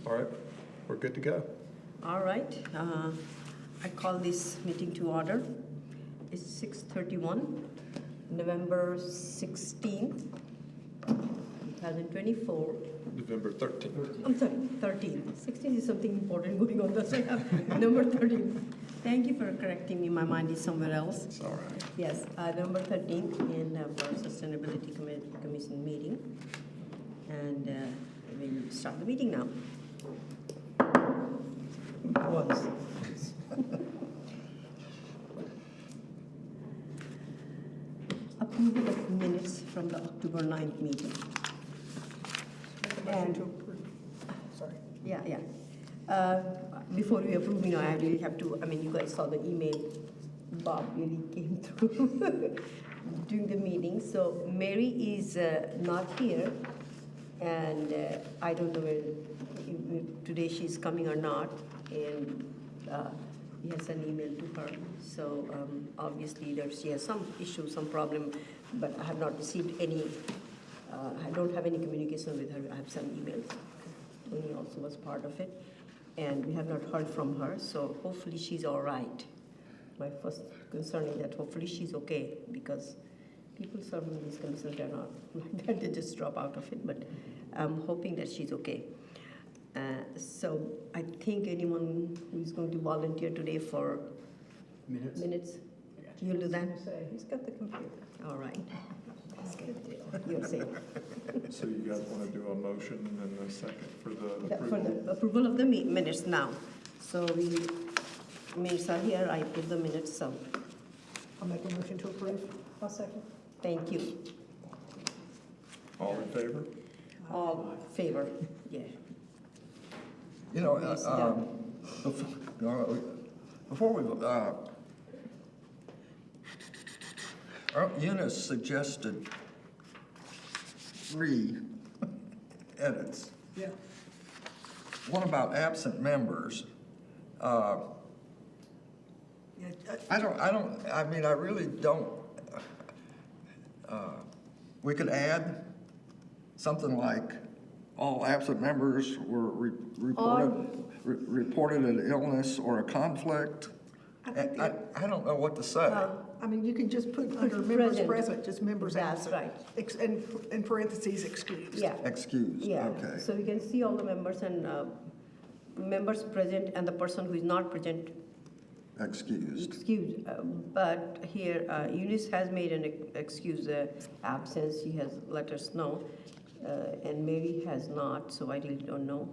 All right, we're good to go. All right, I call this meeting to order. It's 6:31, November 16th, 2024. November 13th. I'm sorry, 13th. 16 is something important going on, that's why I have number 13. Thank you for correcting me, my mind is somewhere else. It's all right. Yes, November 13th in our Sustainability Commission meeting. And we'll start the meeting now. Once. Approval of minutes from the October 9th meeting. And Sorry. yeah. Before we approve, I really have to, you guys saw the email Bob really came through during the meeting. So Mary is not here, and I don't know where today she's coming or not, and he has an email to her. So obviously she has some issue, some problem, but I have not received any, I don't have any communication with her. I have some emails. Tony also was part of it, and we have not heard from her, so hopefully she's all right. My first concern is that hopefully she's okay, because people serving these commissions are not like that, they just drop out of it, but I'm hoping that she's okay. So I think anyone who's going to volunteer today for minutes? You'll do that? He's got the computer. All right. You're safe. So you guys want to do a motion and a second for the For approval? the approval of the minutes now. So minutes are here, I put the minutes, so I'll make a motion to approve. I'll second. thank you. All in favor? All favor, yeah. You know, Yes, before we, Eunice suggested 3 edits. Yeah. One about absent members. I really don't, we could add something like all absent members were reported an illness or a conflict. I don't know what to say. You can just put under members Present. present, just members That's absent. right. And in parentheses, excused. Yeah. Excused, Yeah, okay. so we can see all the members and members present and the person who is not present Excused. excused. But here, Eunice has made an excuse absence, she has let us know. And Mary has not, so I really don't know.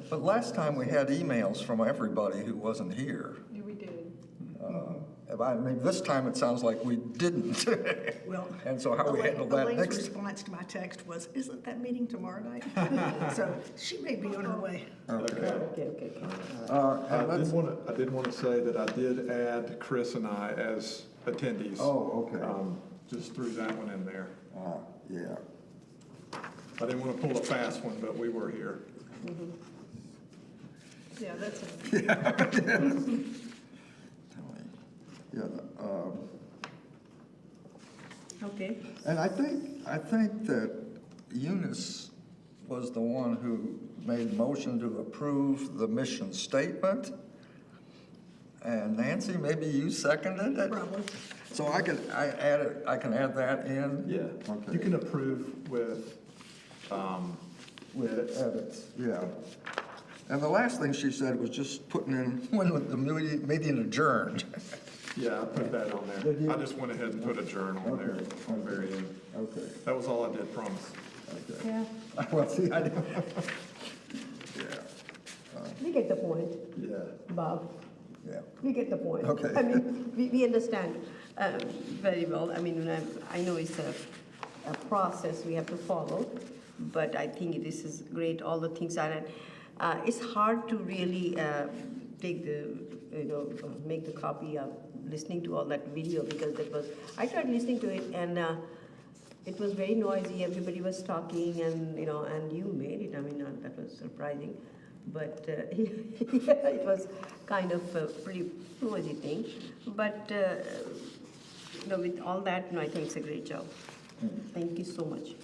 But last time we had emails from everybody who wasn't here. Yeah, we did. This time it sounds like we didn't. Well, And so how we handle that Elaine's next? response to my text was, isn't that meeting tomorrow night? So she may be on her way. Okay. Okay. And let's- I did want to say that I did add Chris and I as attendees. Oh, okay. Just threw that one in there. Yeah. I didn't want to pull a fast one, but we were here. Yeah, that's it. Yeah, Okay. and I think that Eunice was the one who made motion to approve the mission statement. And Nancy, maybe you seconded it? Probably. So I can add that in? Yeah. Okay. You can approve with Edits, yeah. And the last thing she said was just putting in when the meeting adjourned. Yeah, I put that on Did you? there. I just went ahead and put adjourn on there Okay. on the very end. Okay, That was all I did, promise. okay. Yeah, Well, see, I didn't. Yeah, we get the point, Yeah. Bob. yeah. We get the point. Okay. We understand very well. I know it's a process we have to follow, but I think this is great, all the things are, it's hard to really take make the copy of listening to all that video, because I tried listening to it, and it was very noisy, everybody was talking, and you made it, that was surprising. But yeah, it was kind of a pretty noisy thing. But with all that, I think it's a great job. Thank you so much.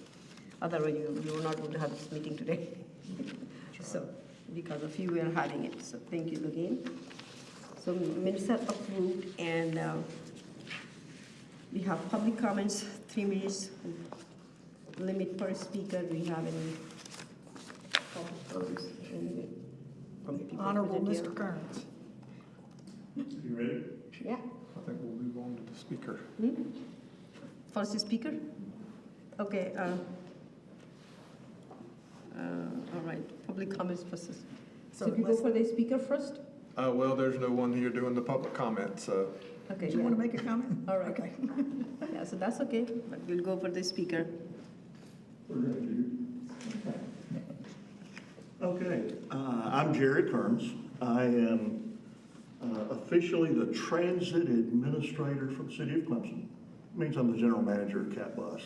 Otherwise, you were not going to have this meeting today. So, because of you we are having it, so thank you again. So minutes are approved, and we have public comments, 3 minutes limit per speaker. Do we have any public comments? Any from people Honorable present here? Mr. Kearns. You ready? Yeah. I think we'll move on to the speaker. First speaker? Okay. All right, public comments first. So So we go let's- for the speaker first? Well, there's no one here doing the public comment, so Okay, Do you want to make a comment? All right. Okay. Yeah, so that's okay, but we'll go for the speaker. We're going to. Okay, I'm Jerry Kearns. I am officially the transit administrator for the city of Clemson. Means I'm the general manager of Cat Bus.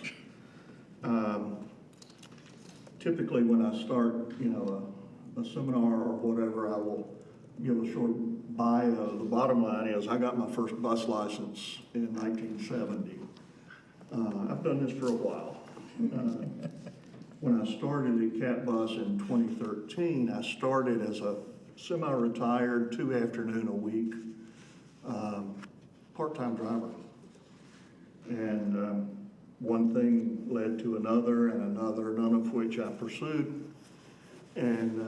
Typically, when I start, a seminar or whatever, I will give a short bio. The bottom line is I got my first bus license in 1970. I've done this for a while. When I started at Cat Bus in 2013, I started as a semi-retired, 2 afternoon a week, part-time driver. And one thing led to another and another, none of which I pursued. And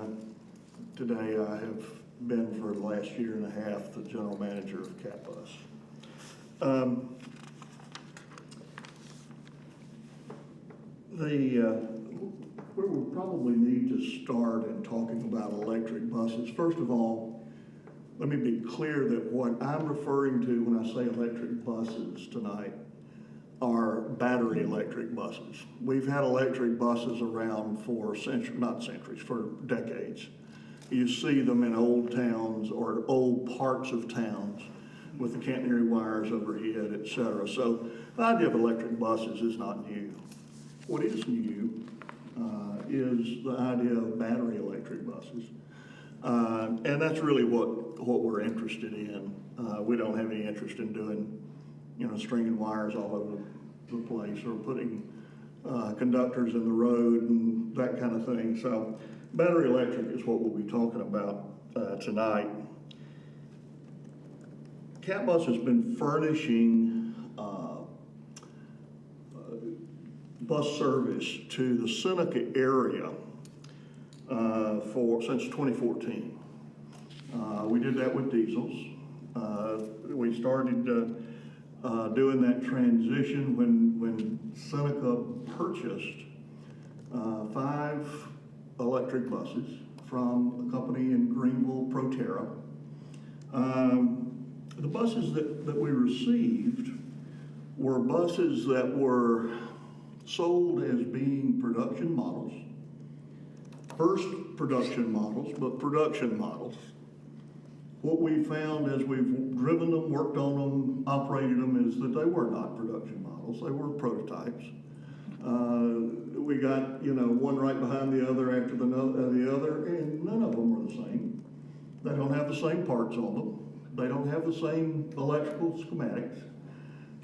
today I have been for the last year and a half the general manager of Cat Bus. Where we probably need to start in talking about electric buses, first of all, let me be clear that what I'm referring to when I say electric buses tonight are battery electric buses. We've had electric buses around for for decades. You see them in old towns or old parts of towns with the catenary wires overhead, et cetera. So the idea of electric buses is not new. What is new is the idea of battery electric buses. And that's really what we're interested in. We don't have any interest in doing, stringing wires all over the place or putting conductors in the road and that kind of thing. So battery electric is what we'll be talking about tonight. Cat Bus has been furnishing bus service to the Seneca area since 2014. We did that with diesels. We started doing that transition when Seneca purchased 5 electric buses from a company in Greenville, Proterra. The buses that we received were buses that were sold as being production models. First production models, but production models. What we found as we've driven them, worked on them, operated them, is that they were not production models. They were prototypes. We got, one right behind the other after the other, and none of them were the same. They don't have the same parts on them. They don't have the same electrical schematics.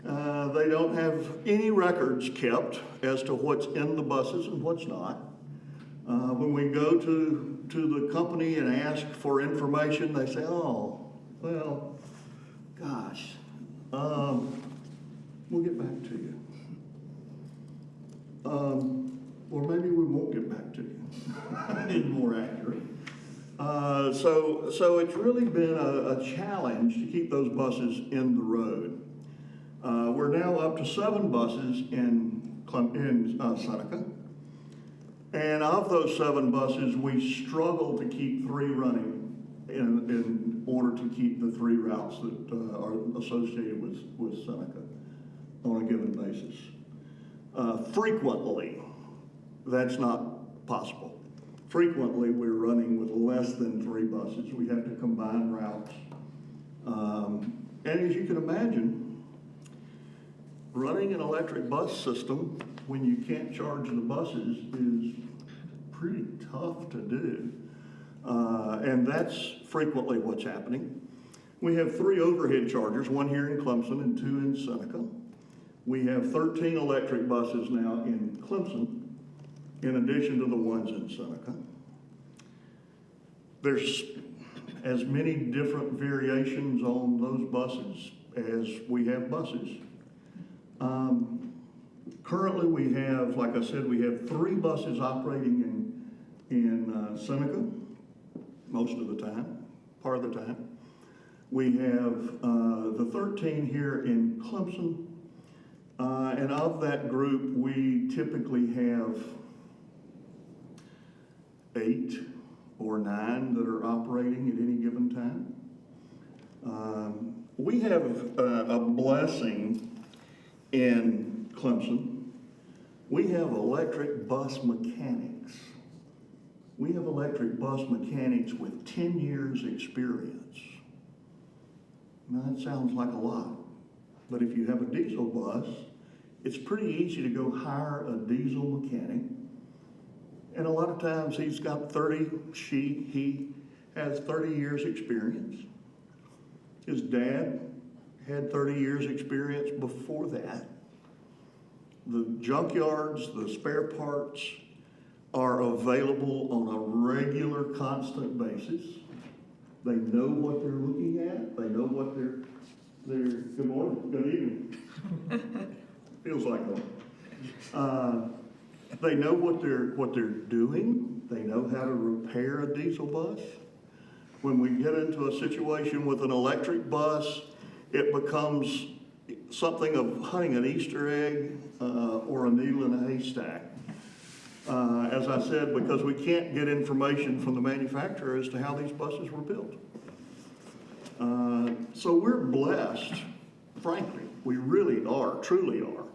They don't have any records kept as to what's in the buses and what's not. When we go to the company and ask for information, they say, oh, well, gosh, we'll get back to you. Or maybe we won't get back to you. It's more accurate. So it's really been a challenge to keep those buses in the road. We're now up to 7 buses in Seneca. And of those 7 buses, we struggle to keep 3 running in order to keep the 3 routes that are associated with Seneca on a given basis. Frequently, that's not possible. Frequently, we're running with less than 3 buses. We have to combine routes. And as you can imagine, running an electric bus system when you can't charge the buses is pretty tough to do. And that's frequently what's happening. We have 3 overhead chargers, 1 here in Clemson and 2 in Seneca. We have 13 electric buses now in Clemson, in addition to the ones in Seneca. there's as many different variations on those buses as we have buses. Currently, we have, like I said, we have 3 buses operating in Seneca most of the time, part of the time. We have the 13 here in Clemson, and of that group, we typically have 8 or 9 that are operating at any given time. We have a blessing in Clemson. We have electric bus mechanics. We have electric bus mechanics with 10 years experience. Now that sounds like a lot, but if you have a diesel bus, it's pretty easy to go hire a diesel mechanic. And a lot of times he has 30 years experience. His dad had 30 years experience before that. The junkyards, the spare parts are available on a regular, constant basis. They know what they're looking at. They know what they're good morning, good evening. Feels like one. They know what they're doing. They know how to repair a diesel bus. When we get into a situation with an electric bus, it becomes something of hunting an Easter egg or a needle in a haystack. As I said, because we can't get information from the manufacturer as to how these buses were built. So we're blessed, frankly, we really are, truly are,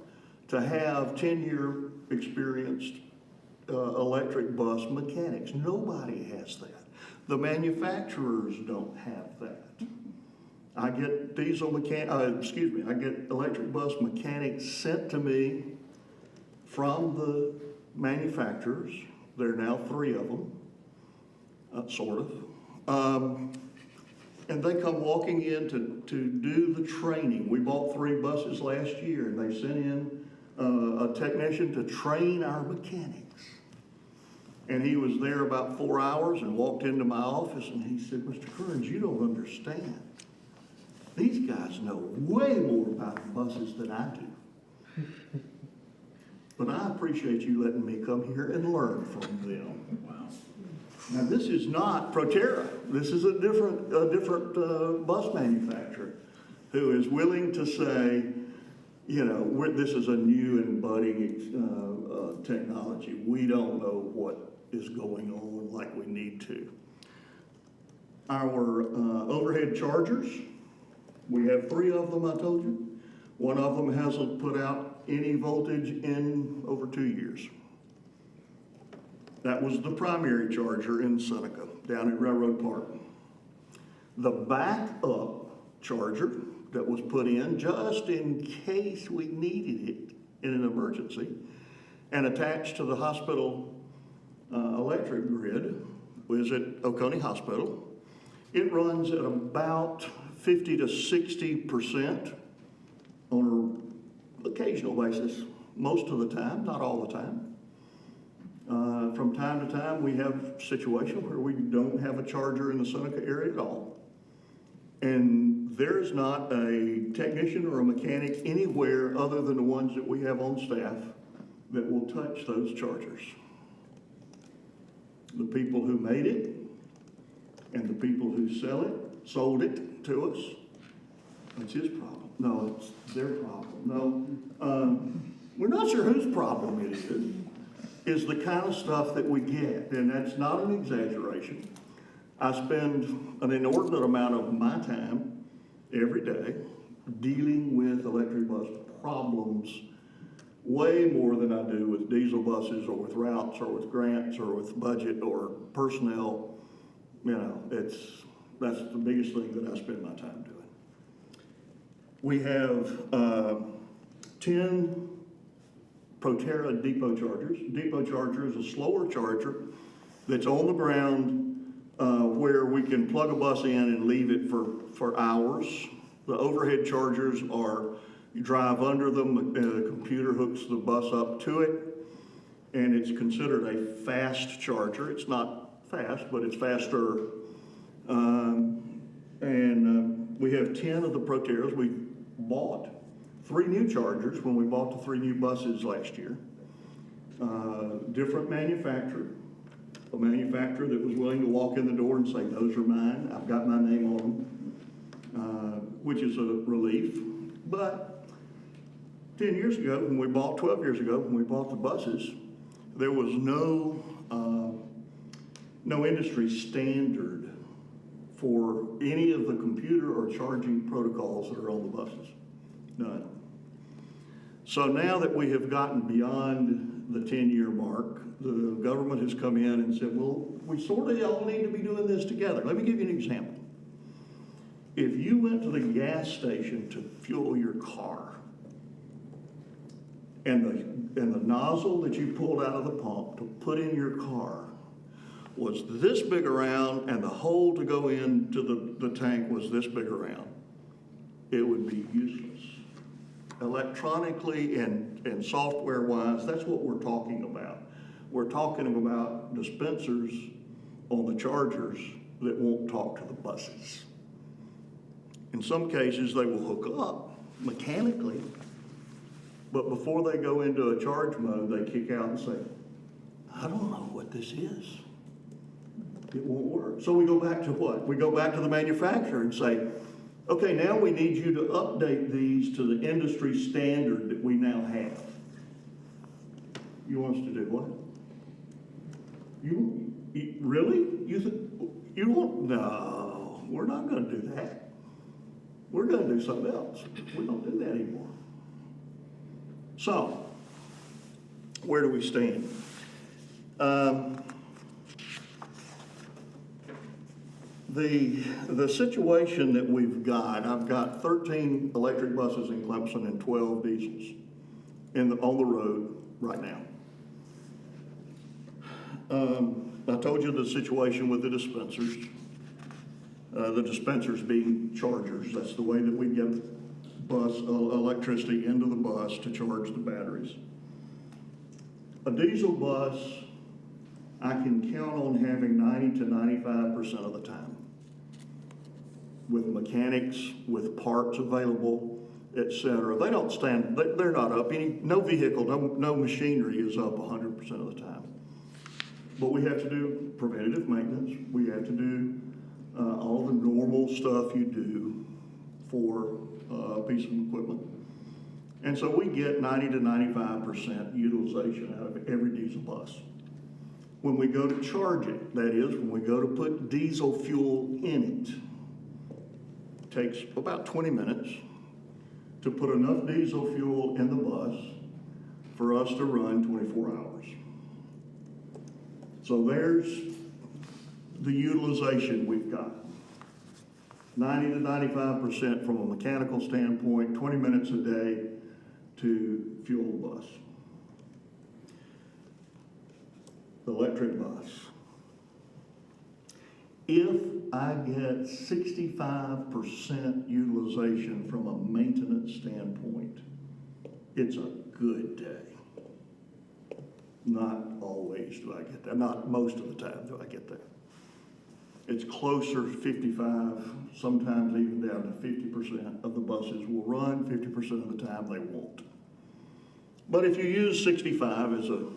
to have 10-year experienced electric bus mechanics. Nobody has that. The manufacturers don't have that. I get I get electric bus mechanics sent to me from the manufacturers. There are now 3 of them, sort of. And they come walking in to do the training. We bought 3 buses last year, and they sent in a technician to train our mechanics. And he was there about 4 hours and walked into my office, and he said, "Mr. Kearns, you don't understand. These guys know way more about the buses than I do. But I appreciate you letting me come here and learn from them." Wow. Now this is not Proterra. This is a different bus manufacturer who is willing to say, you know, this is a new and budding technology. We don't know what is going on like we need to. Our overhead chargers, we have 3 of them, I told you. One of them hasn't put out any voltage in over 2 years. That was the primary charger in Seneca, down at Railroad Park. The backup charger that was put in just in case we needed it in an emergency and attached to the hospital electric grid was at Oconee Hospital. It runs at about 50 to 60% on an occasional basis, most of the time, not all the time. From time to time, we have a situation where we don't have a charger in the Seneca area at all. And there's not a technician or a mechanic anywhere other than the ones that we have on staff that will touch those chargers. The people who made it and the people who sold it to us, it's his problem. No, it's their problem. No, we're not sure whose problem it is the kind of stuff that we get, and that's not an exaggeration. I spend an inordinate amount of my time every day dealing with electric bus problems, way more than I do with diesel buses or with routes or with grants or with budget or personnel. You know, that's the biggest thing that I spend my time doing. We have 10 Proterra depot chargers. Depot charger is a slower charger that's on the ground where we can plug a bus in and leave it for hours. The overhead chargers are, you drive under them, the computer hooks the bus up to it, and it's considered a fast charger. It's not fast, but it's faster. We have 10 of the Proteras. We bought 3 new Chargers when we bought the 3 new buses last year. Different manufacturer, a manufacturer that was willing to walk in the door and say, those are mine, I've got my name on them, which is a relief. But 10 years ago, 12 years ago, when we bought the buses, there was no industry standard for any of the computer or charging protocols that are on the buses. None. So now that we have gotten beyond the 10-year mark, the government has come in and said, well, we sort of all need to be doing this together. Let me give you an example. If you went to the gas station to fuel your car, and the nozzle that you pulled out of the pump to put in your car was this big around, and the hole to go into the tank was this big around, it would be useless. Electronically and software-wise, that's what we're talking about. We're talking about dispensers on the chargers that won't talk to the buses. In some cases, they will hook up mechanically, but before they go into a charge mode, they kick out and say, I don't know what this is. It won't work. So we go back to what? We go back to the manufacturer and say, okay, now we need you to update these to the industry standard that we now have. You want us to do what? You really? You won't? No, we're not going to do that. We're going to do something else. We don't do that anymore. So, where do we stand? The situation that we've got, I've got 13 electric buses in Clemson and 12 diesels on the road right now. I told you the situation with the dispensers being chargers. That's the way that we get bus electricity into the bus to charge the batteries. A diesel bus, I can count on having 90 to 95% of the time, with mechanics, with parts available, etc. They don't stand, they're not up. No vehicle, no machinery is up 100% of the time. But we have to do preventative maintenance. We have to do all the normal stuff you do for a piece of equipment. And so we get 90 to 95% utilization out of every diesel bus. When we go to charge it, that is, when we go to put diesel fuel in it takes about 20 minutes to put enough diesel fuel in the bus for us to run 24 hours. So there's the utilization we've got. 90 to 95% from a mechanical standpoint, 20 minutes a day to fuel the bus. The electric bus. If I get 65% utilization from a maintenance standpoint, it's a good day. Not always do I get that. Not most of the time do I get that. It's closer to 55, sometimes even down to 50% of the buses will run, 50% of the time they won't. But if you use 65 as a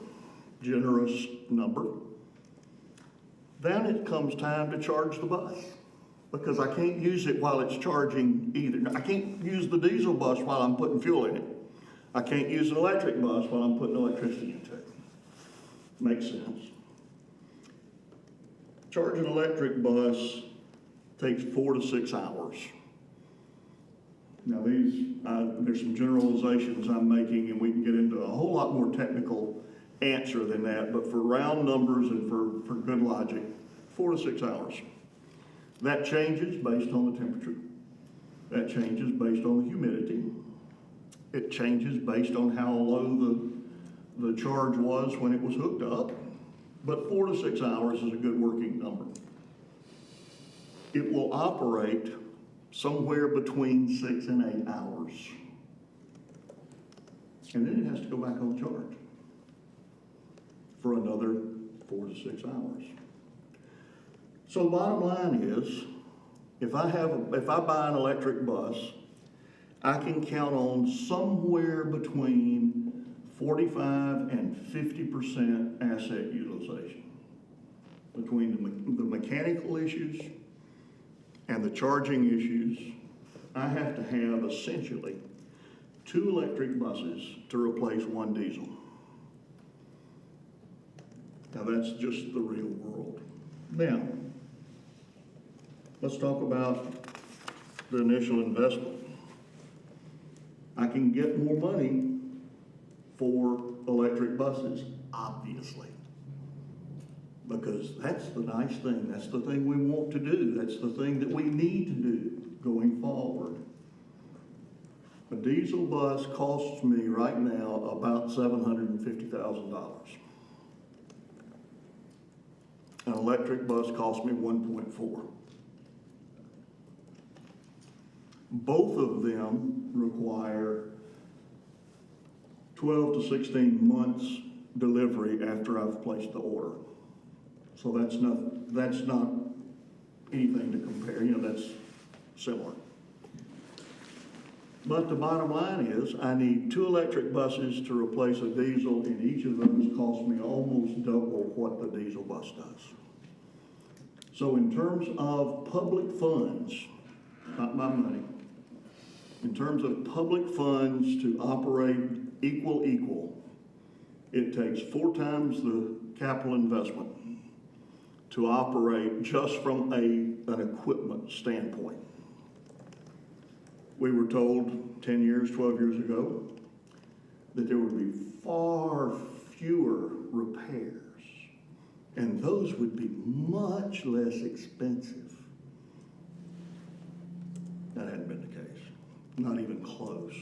generous number, then it comes time to charge the bus, because I can't use it while it's charging either. I can't use the diesel bus while I'm putting fuel in it. I can't use an electric bus while I'm putting electricity into it. Makes sense. Charging an electric bus takes 4 to 6 hours. Now there's some generalizations I'm making, and we can get into a whole lot more technical answer than that, but for round numbers and for good logic, 4 to 6 hours. That changes based on the temperature. That changes based on the humidity. It changes based on how low the charge was when it was hooked up. But 4 to 6 hours is a good working number. It will operate somewhere between 6 and 8 hours. And then it has to go back on charge for another 4 to 6 hours. So the bottom line is, if I buy an electric bus, I can count on somewhere between 45 and 50% asset utilization. Between the mechanical issues and the charging issues, I have to have essentially 2 electric buses to replace 1 diesel. Now that's just the real world. Now, let's talk about the initial investment. I can get more money for electric buses, obviously. Because that's the nice thing, that's the thing we want to do, that's the thing that we need to do going forward. A diesel bus costs me right now about $750,000. An electric bus costs me 1.4. Both of them require 12 to 16 months delivery after I've placed the order. So that's not anything to compare, that's similar. But the bottom line is, I need 2 electric buses to replace a diesel, and each of those costs me almost double what the diesel bus does. So in terms of public funds, not my money, in terms of public funds to operate equal, it takes 4 times the capital investment to operate just from an equipment standpoint. We were told 10 years, 12 years ago that there would be far fewer repairs, and those would be much less expensive. That hadn't been the case, not even close,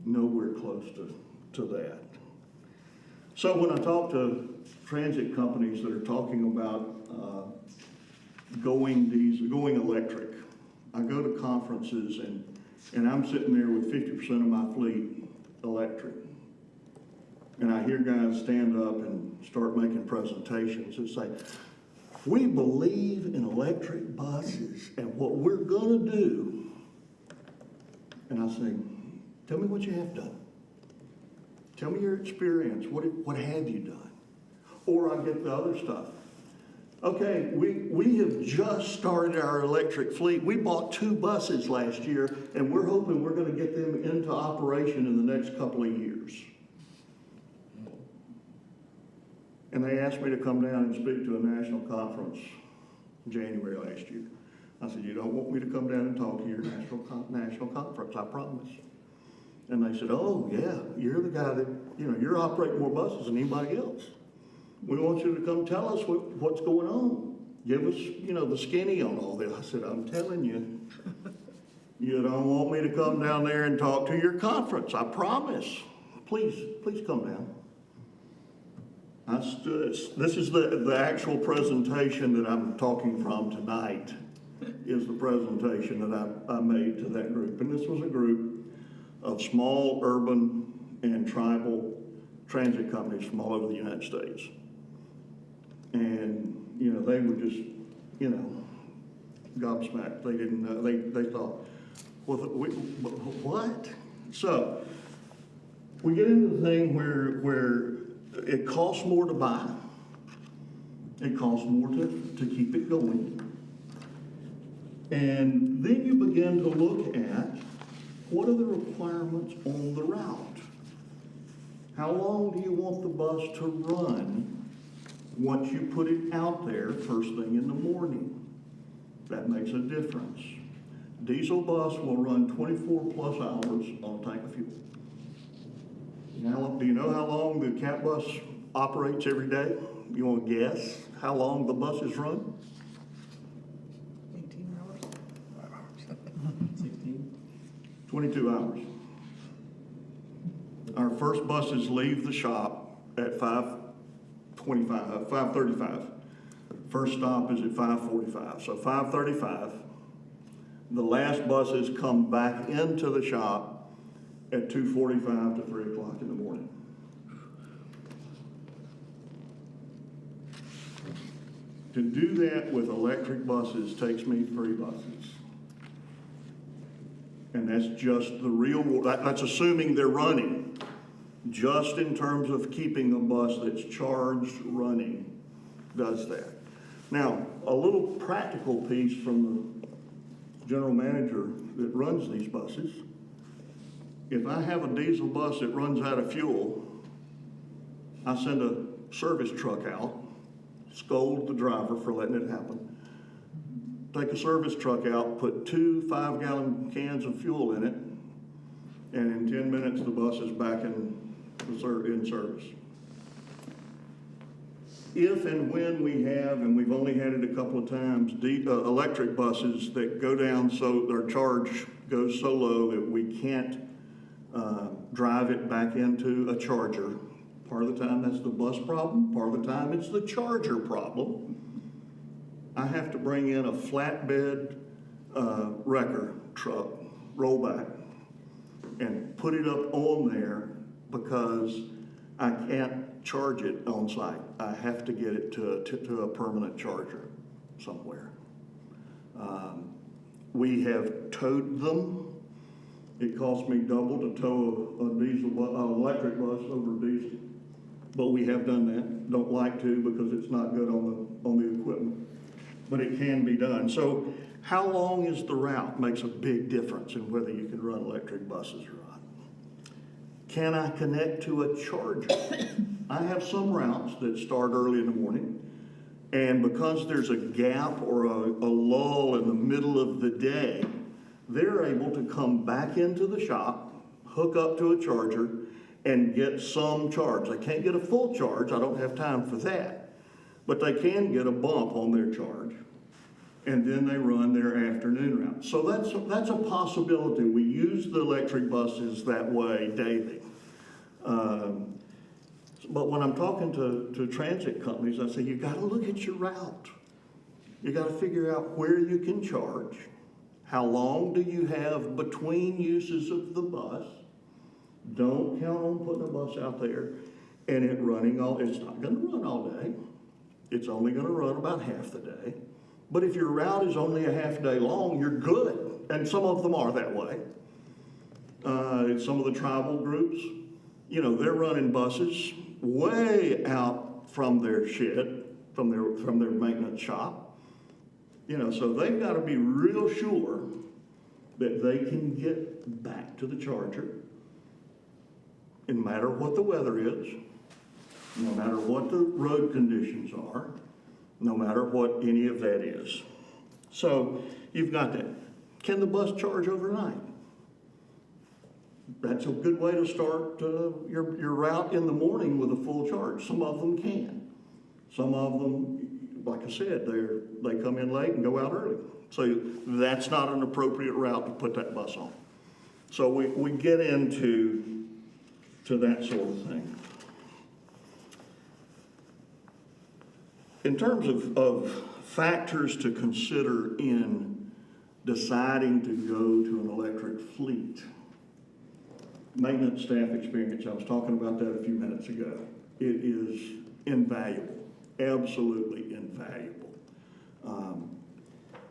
nowhere close to that. So when I talk to transit companies that are talking about going electric, I go to conferences and I'm sitting there with 50% of my fleet electric. And I hear guys stand up and start making presentations and say, we believe in electric buses and what we're gonna do. And I say, tell me what you have done. Tell me your experience. What have you done? Or I get the other stuff. Okay, we have just started our electric fleet. We bought 2 buses last year, and we're hoping we're going to get them into operation in the next couple of years. And they asked me to come down and speak to a national conference in January last year. I said, you don't want me to come down and talk to your national conference, I promise. And they said, oh yeah, you're the guy that, you're operating more buses than anybody else. We want you to come tell us what's going on. Give us, the skinny on all this. I said, I'm telling you, you don't want me to come down there and talk to your conference, I promise. Please come down. I stood, this is the actual presentation that I'm talking from tonight, is the presentation that I made to that group. And this was a group of small urban and tribal transit companies from all over the United States. And, they were just, gobsmacked. They didn't know, they thought, well, what? So, we get into the thing where it costs more to buy. It costs more to keep it going. And then you begin to look at what are the requirements on the route? How long do you want the bus to run once you put it out there first thing in the morning? That makes a difference. Diesel bus will run 24 plus hours on a tank of fuel. Now, do you know how long the cat bus operates every day? You want to guess how long the buses run? 18 hours. 16? 22 hours. Our first buses leave the shop at 5:35. First stop is at 5:45. So 5:35. The last buses come back into the shop at 2:45 to 3 o'clock in the morning. To do that with electric buses takes me 3 buses. And that's just the real, that's assuming they're running. Just in terms of keeping a bus that's charged running does that. Now, a little practical piece from the general manager that runs these buses. If I have a diesel bus that runs out of fuel, I send a service truck out, scold the driver for letting it happen, take a service truck out, put 2 5-gallon cans of fuel in it, and in 10 minutes the bus is back in service. If and when we have, and we've only had it a couple of times, electric buses that go down so their charge goes so low that we can't drive it back into a charger. Part of the time that's the bus problem, part of the time it's the charger problem. I have to bring in a flatbed wrecker truck, rollback, and put it up on there because I can't charge it on site. I have to get it to a permanent charger somewhere. We have towed them. It costs me double to tow an electric bus over diesel. But we have done that. Don't like to because it's not good on the equipment. But it can be done. So how long is the route makes a big difference in whether you can run electric buses or not. Can I connect to a charger? I have some routes that start early in the morning, and because there's a gap or a lull in the middle of the day, they're able to come back into the shop, hook up to a charger, and get some charge. They can't get a full charge. I don't have time for that. But they can get a bump on their charge, and then they run their afternoon route. So that's a possibility. We use the electric buses that way daily. But when I'm talking to transit companies, I say, you got to look at your route. You got to figure out where you can charge. How long do you have between uses of the bus? Don't count on putting a bus out there and it running it's not going to run all day. It's only going to run about half the day. But if your route is only a half day long, you're good. And some of them are that way. Some of the tribal groups, they're running buses way out from their shed, from their maintenance shop. So they've got to be real sure that they can get back to the charger, no matter what the weather is, no matter what the road conditions are, no matter what any of that is. So you've got that. Can the bus charge overnight? That's a good way to start your route in the morning with a full charge. Some of them can. Some of them, like I said, they come in late and go out early. So that's not an appropriate route to put that bus on. So we get into that sort of thing. In terms of factors to consider in deciding to go to an electric fleet, maintenance staff experience, I was talking about that a few minutes ago. It is invaluable, absolutely invaluable.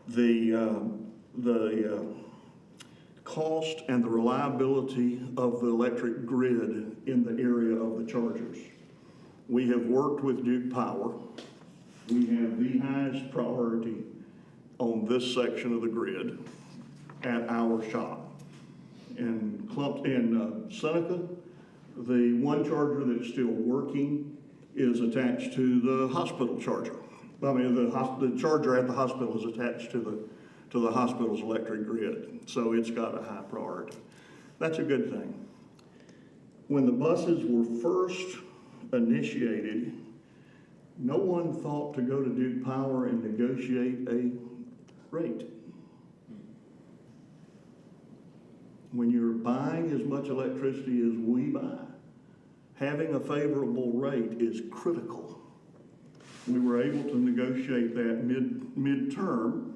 The cost and the reliability of the electric grid in the area of the chargers. We have worked with Duke Power. We have the highest priority on this section of the grid at our shop. In Seneca, the one charger that's still working is attached to the hospital charger. The charger at the hospital is attached to the hospital's electric grid, so it's got a high priority. That's a good thing. When the buses were first initiated, no one thought to go to Duke Power and negotiate a rate. When you're buying as much electricity as we buy, having a favorable rate is critical. We were able to negotiate that midterm,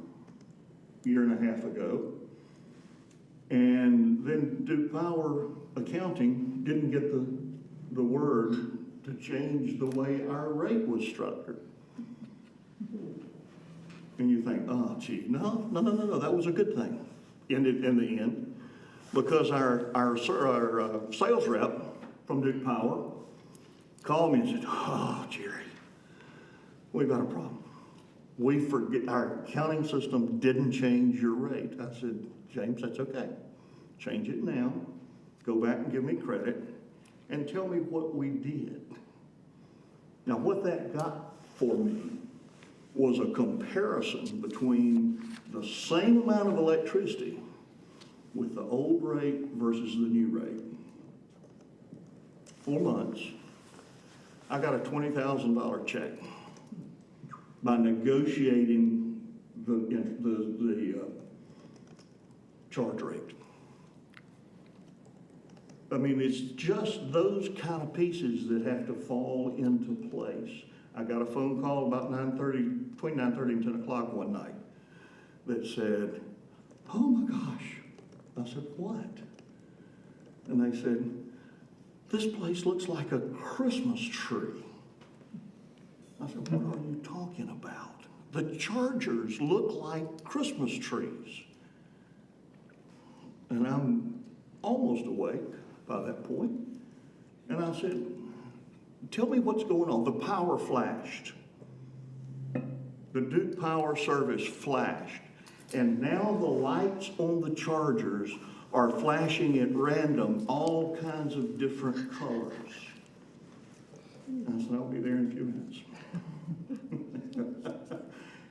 year and a half ago, and then Duke Power accounting didn't get the word to change the way our rate was structured. And you think, oh, gee, no, that was a good thing in the end. Because our sales rep from Duke Power called me and said, oh, Jerry, we've got a problem. We forget, our accounting system didn't change your rate. I said, James, that's okay. Change it now. Go back and give me credit and tell me what we did. Now, what that got for me was a comparison between the same amount of electricity with the old rate versus the new rate. 4 months, I got a $20,000 check by negotiating the charge rate. I mean, it's just those kind of pieces that have to fall into place. I got a phone call about between 9:30 and 10 o'clock one night that said, oh my gosh. I said, what? And they said, this place looks like a Christmas tree. I said, what are you talking about? The chargers look like Christmas trees. And I'm almost awake by that point. And I said, tell me what's going on. The power flashed. The Duke Power service flashed. And now the lights on the chargers are flashing at random, all kinds of different colors. I said, I'll be there in a few minutes.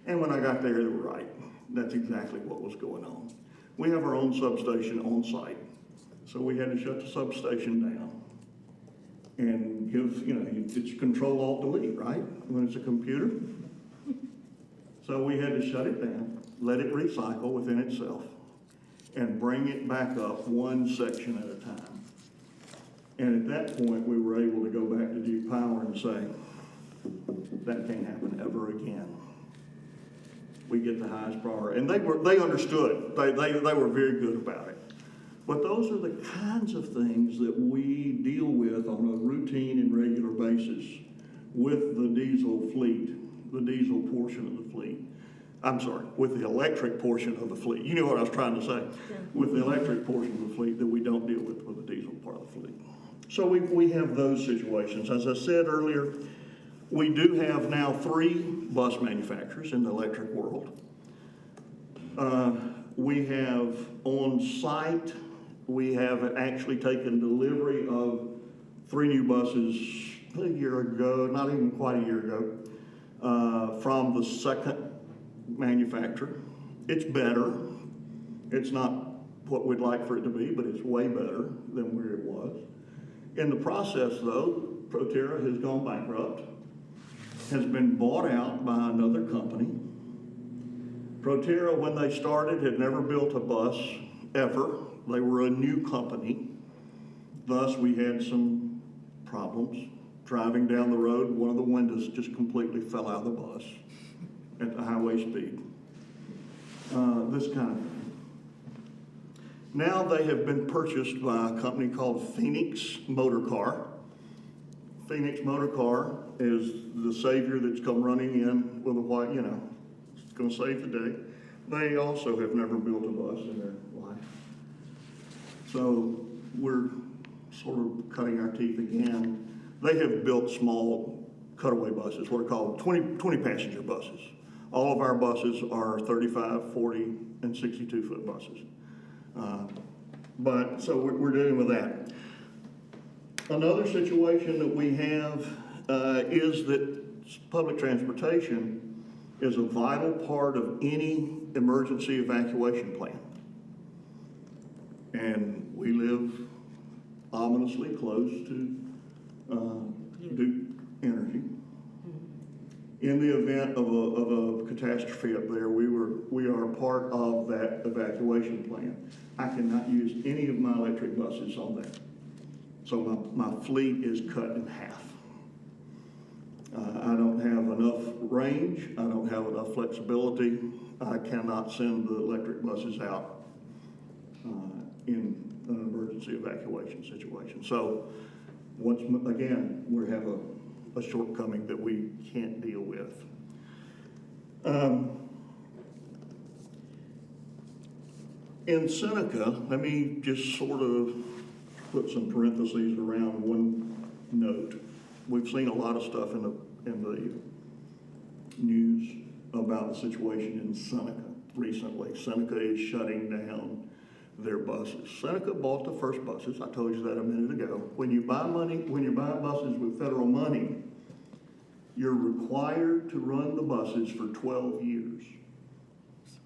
And when I got there, they were right. That's exactly what was going on. We have our own substation on site. So we had to shut the substation down and give, it's Control Alt Delete, right? When it's a computer. So we had to shut it down, let it recycle within itself, and bring it back up one section at a time. And at that point, we were able to go back to Duke Power and say, that can't happen ever again. We get the highest priority. And they understood. They were very good about it. But those are the kinds of things that we deal with on a routine and regular basis with the diesel fleet, the diesel portion of the fleet. I'm sorry, with the electric portion of the fleet. You know what I was trying to say. Yeah. With the electric portion of the fleet that we don't deal with the diesel part of the fleet. So we have those situations. As I said earlier, we do have now 3 bus manufacturers in the electric world. We have on site, we have actually taken delivery of 3 new buses a year ago, not even quite a year ago, from the second manufacturer. It's better. It's not what we'd like for it to be, but it's way better than where it was. In the process, though, Proterra has gone bankrupt, has been bought out by another company. Proterra, when they started, had never built a bus ever. They were a new company. Thus, we had some problems. Driving down the road, one of the windows just completely fell out of the bus at the highway speed. This kind of thing. Now they have been purchased by a company called Phoenix Motor Car. Phoenix Motor Car is the savior that's come running in with a white, it's going to save the day. They also have never built a bus in their life. So we're sort of cutting our teeth again. They have built small cutaway buses, what are called 20 passenger buses. All of our buses are 35, 40, and 62-foot buses. So we're dealing with that. Another situation that we have is that public transportation is a vital part of any emergency evacuation plan. And we live ominously close to Duke Energy. In the event of a catastrophe up there, we are part of that evacuation plan. I cannot use any of my electric buses on that. So my fleet is cut in half. I don't have enough range. I don't have enough flexibility. I cannot send the electric buses out in an emergency evacuation situation. So once again, we have a shortcoming that we can't deal with. In Seneca, let me just sort of put some parentheses around one note. We've seen a lot of stuff in the news about the situation in Seneca recently. Seneca is shutting down their buses. Seneca bought the first buses. I told you that a minute ago. When you buy buses with federal money, you're required to run the buses for 12 years.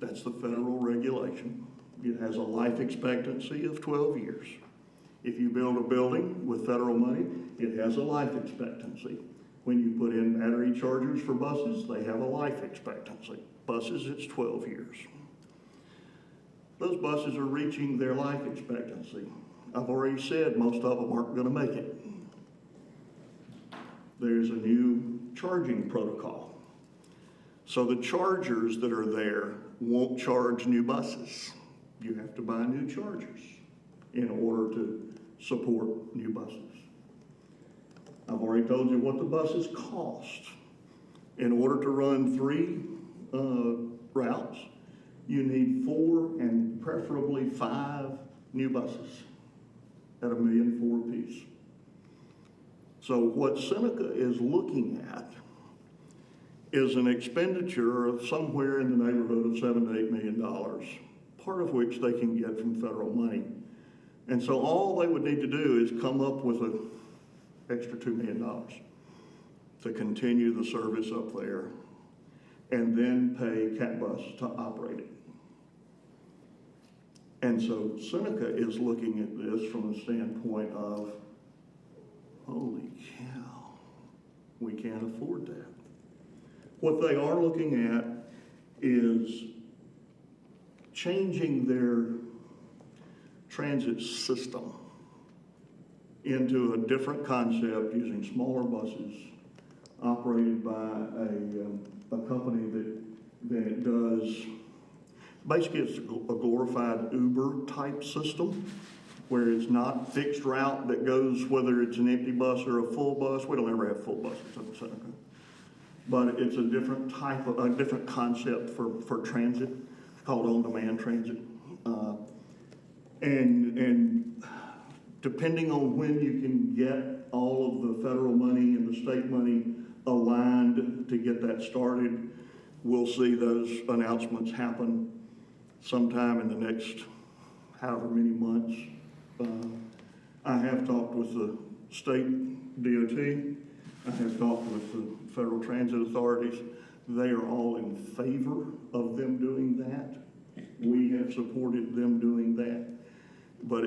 That's the federal regulation. It has a life expectancy of 12 years. If you build a building with federal money, it has a life expectancy. When you put in battery chargers for buses, they have a life expectancy. Buses, it's 12 years. Those buses are reaching their life expectancy. I've already said most of them aren't going to make it. There's a new charging protocol. So the chargers that are there won't charge new buses. You have to buy new chargers in order to support new buses. I've already told you what the buses cost. In order to run 3 routes, you need 4 and preferably 5 new buses at $1.4 million apiece. So what Seneca is looking at is an expenditure of somewhere in the neighborhood of $7 to $8 million, part of which they can get from federal money. And so all they would need to do is come up with an extra $2 million to continue the service up there and then pay CatBus to operate it. And so Seneca is looking at this from the standpoint of, holy cow, we can't afford that. What they are looking at is changing their transit system into a different concept using smaller buses operated by a company that does, basically it's a glorified Uber type system where it's not fixed route that goes whether it's an empty bus or a full bus. We don't ever have full buses in Seneca. But it's a different type of, a different concept for transit called on-demand transit. And depending on when you can get all of the federal money and the state money aligned to get that started, we'll see those announcements happen sometime in the next however many months. I have talked with the state DOT. I have talked with the federal transit authorities. They are all in favor of them doing that. We have supported them doing that. But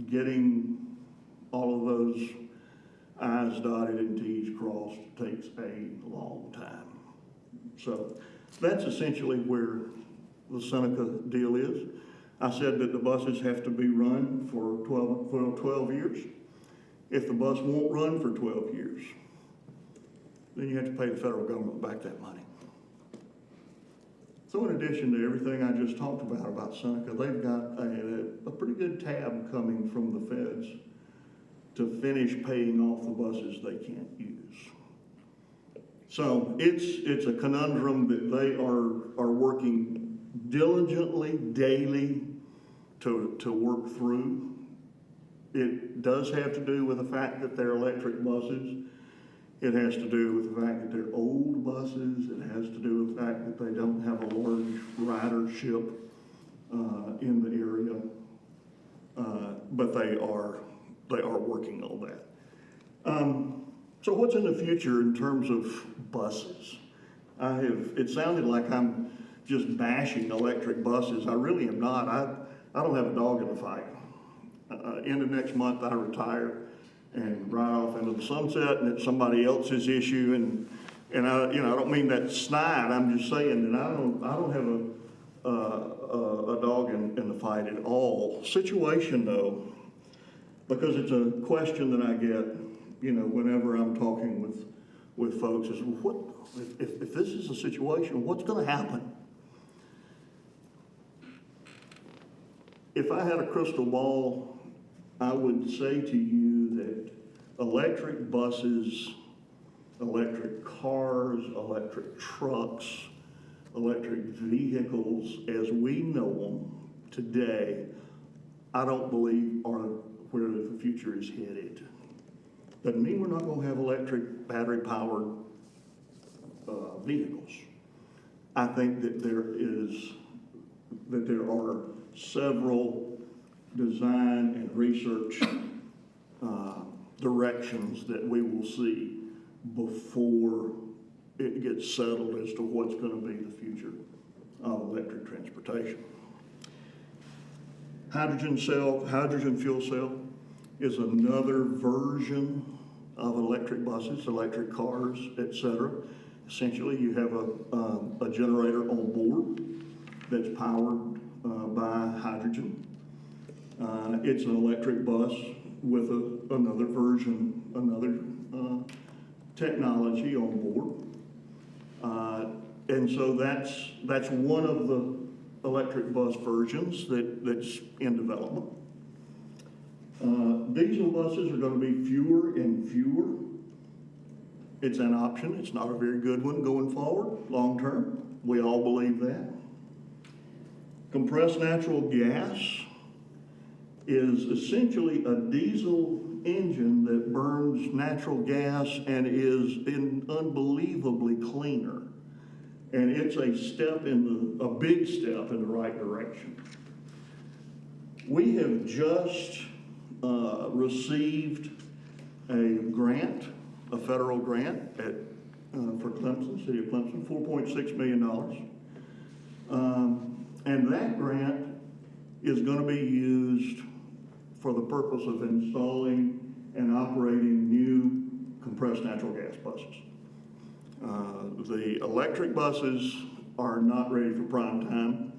getting all of those I's dotted and T's crossed takes a long time. So that's essentially where the Seneca deal is. I said that the buses have to be run for 12 years. If the bus won't run for 12 years, then you have to pay the federal government back that money. So in addition to everything I just talked about Seneca, they've got a pretty good tab coming from the feds to finish paying off the buses they can't use. So it's a conundrum that they are working diligently, daily to work through. It does have to do with the fact that they're electric buses. It has to do with the fact that they're old buses. It has to do with the fact that they don't have a large ridership in the area. But they are working on that. So what's in the future in terms of buses? It sounded like I'm just bashing electric buses. I really am not. I don't have a dog in the fight. End of next month, I retire and ride off into the sunset, and it's somebody else's issue. And I don't mean that snide. I'm just saying that I don't have a dog in the fight at all. Situation though, because it's a question that I get, whenever I'm talking with folks, is what if this is a situation? What's going to happen? If I had a crystal ball, I would say to you that electric buses, electric cars, electric trucks, electric vehicles as we know them today, I don't believe are where the future is headed. Doesn't mean we're not gonna have electric, battery-powered vehicles. I think that there are several design and research directions that we will see before it gets settled as to what's going to be the future of electric transportation. Hydrogen fuel cell is another version of electric buses, electric cars, etc. Essentially, you have a generator on board that's powered by hydrogen. It's an electric bus with another version, another technology on board. And so that's one of the electric bus versions that's in development. Diesel buses are going to be fewer and fewer. It's an option. It's not a very good one going forward, long term. We all believe that. Compressed natural gas is essentially a diesel engine that burns natural gas and is unbelievably cleaner. And it's a big step in the right direction. We have just received a grant, a federal grant for Clemson, City of Clemson, $4.6 million. And that grant is going to be used for the purpose of installing and operating new compressed natural gas buses. The electric buses are not ready for prime time.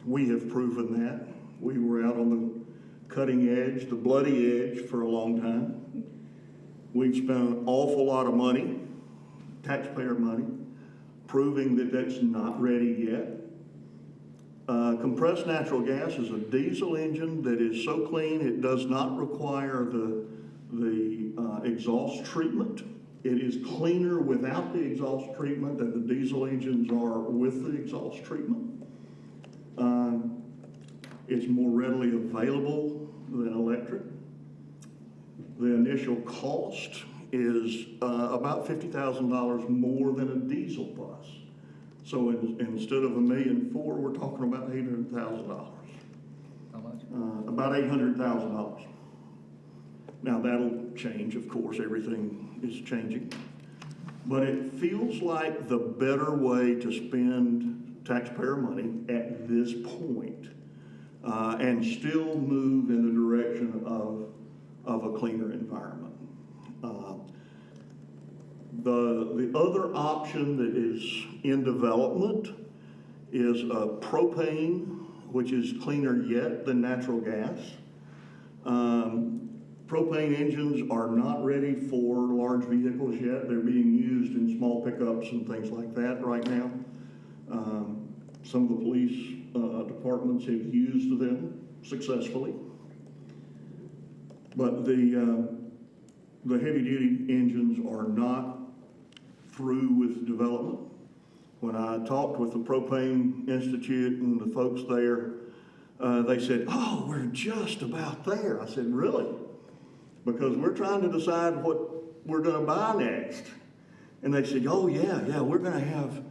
We have proven that. We were out on the cutting edge, the bloody edge, for a long time. We've spent an awful lot of money, taxpayer money, proving that that's not ready yet. Compressed natural gas is a diesel engine that is so clean it does not require the exhaust treatment. It is cleaner without the exhaust treatment than the diesel engines are with the exhaust treatment. It's more readily available than electric. The initial cost is about $50,000 more than a diesel bus. So instead of $1.4 million, we're talking about $800,000. How much? About $800,000. Now that'll change, of course, everything is changing. But it feels like the better way to spend taxpayer money at this point, and still move in the direction of a cleaner environment. The other option that is in development is propane, which is cleaner yet than natural gas. Propane engines are not ready for large vehicles yet. They're being used in small pickups and things like that right now. Some of the police departments have used them successfully. But the heavy-duty engines are not through with development. When I talked with the Propane Institute and the folks there, they said, "Oh, we're just about there." I said, "Really?" Because we're trying to decide what we're going to buy next. And they said, "Oh, yeah, we're going to have..."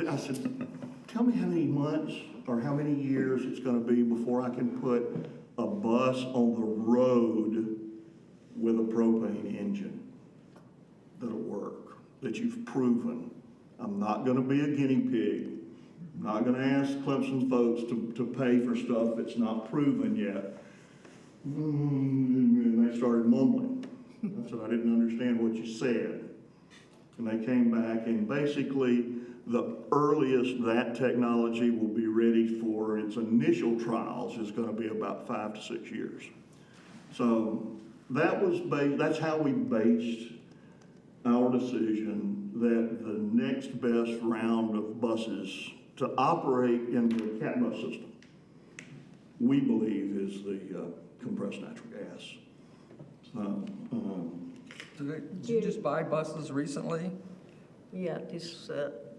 I said, "Tell me how many months or how many years it's going to be before I can put a bus on the road with a propane engine that'll work, that you've proven." I'm not going to be a guinea pig. I'm not going to ask Clemson folks to pay for stuff that's not proven yet. And they started mumbling. I said, "I didn't understand what you said." And they came back, and basically the earliest that technology will be ready for its initial trials is going to be about 5 to 6 years. So that's how we based our decision that the next best round of buses to operate in the CAT bus system, we believe, is the compressed natural gas. Did you just buy buses recently? Yeah, this,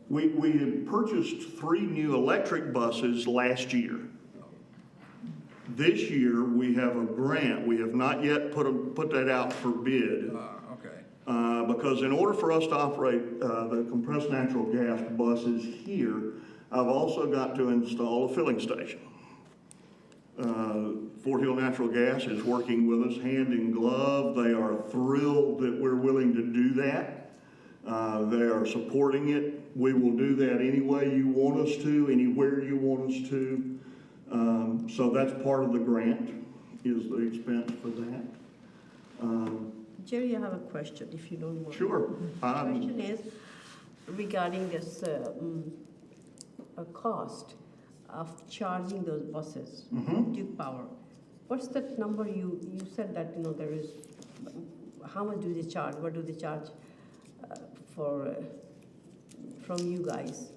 We had purchased 3 new electric buses last year. This year, we have a grant. We have not yet put that out for bid. Okay. Because in order for us to operate the compressed natural gas buses here, I've also got to install a filling station. Fort Hill Natural Gas is working with us hand in glove. They are thrilled that we're willing to do that. They are supporting it. We will do that any way you want us to, anywhere you want us to. So that's part of the grant, is the expense for that. Jerry, I have a question, if you don't mind. Sure. The question is regarding this cost of charging those buses, Duke Power. What's that number you said that, there is, how much do they charge? What do they charge for from you guys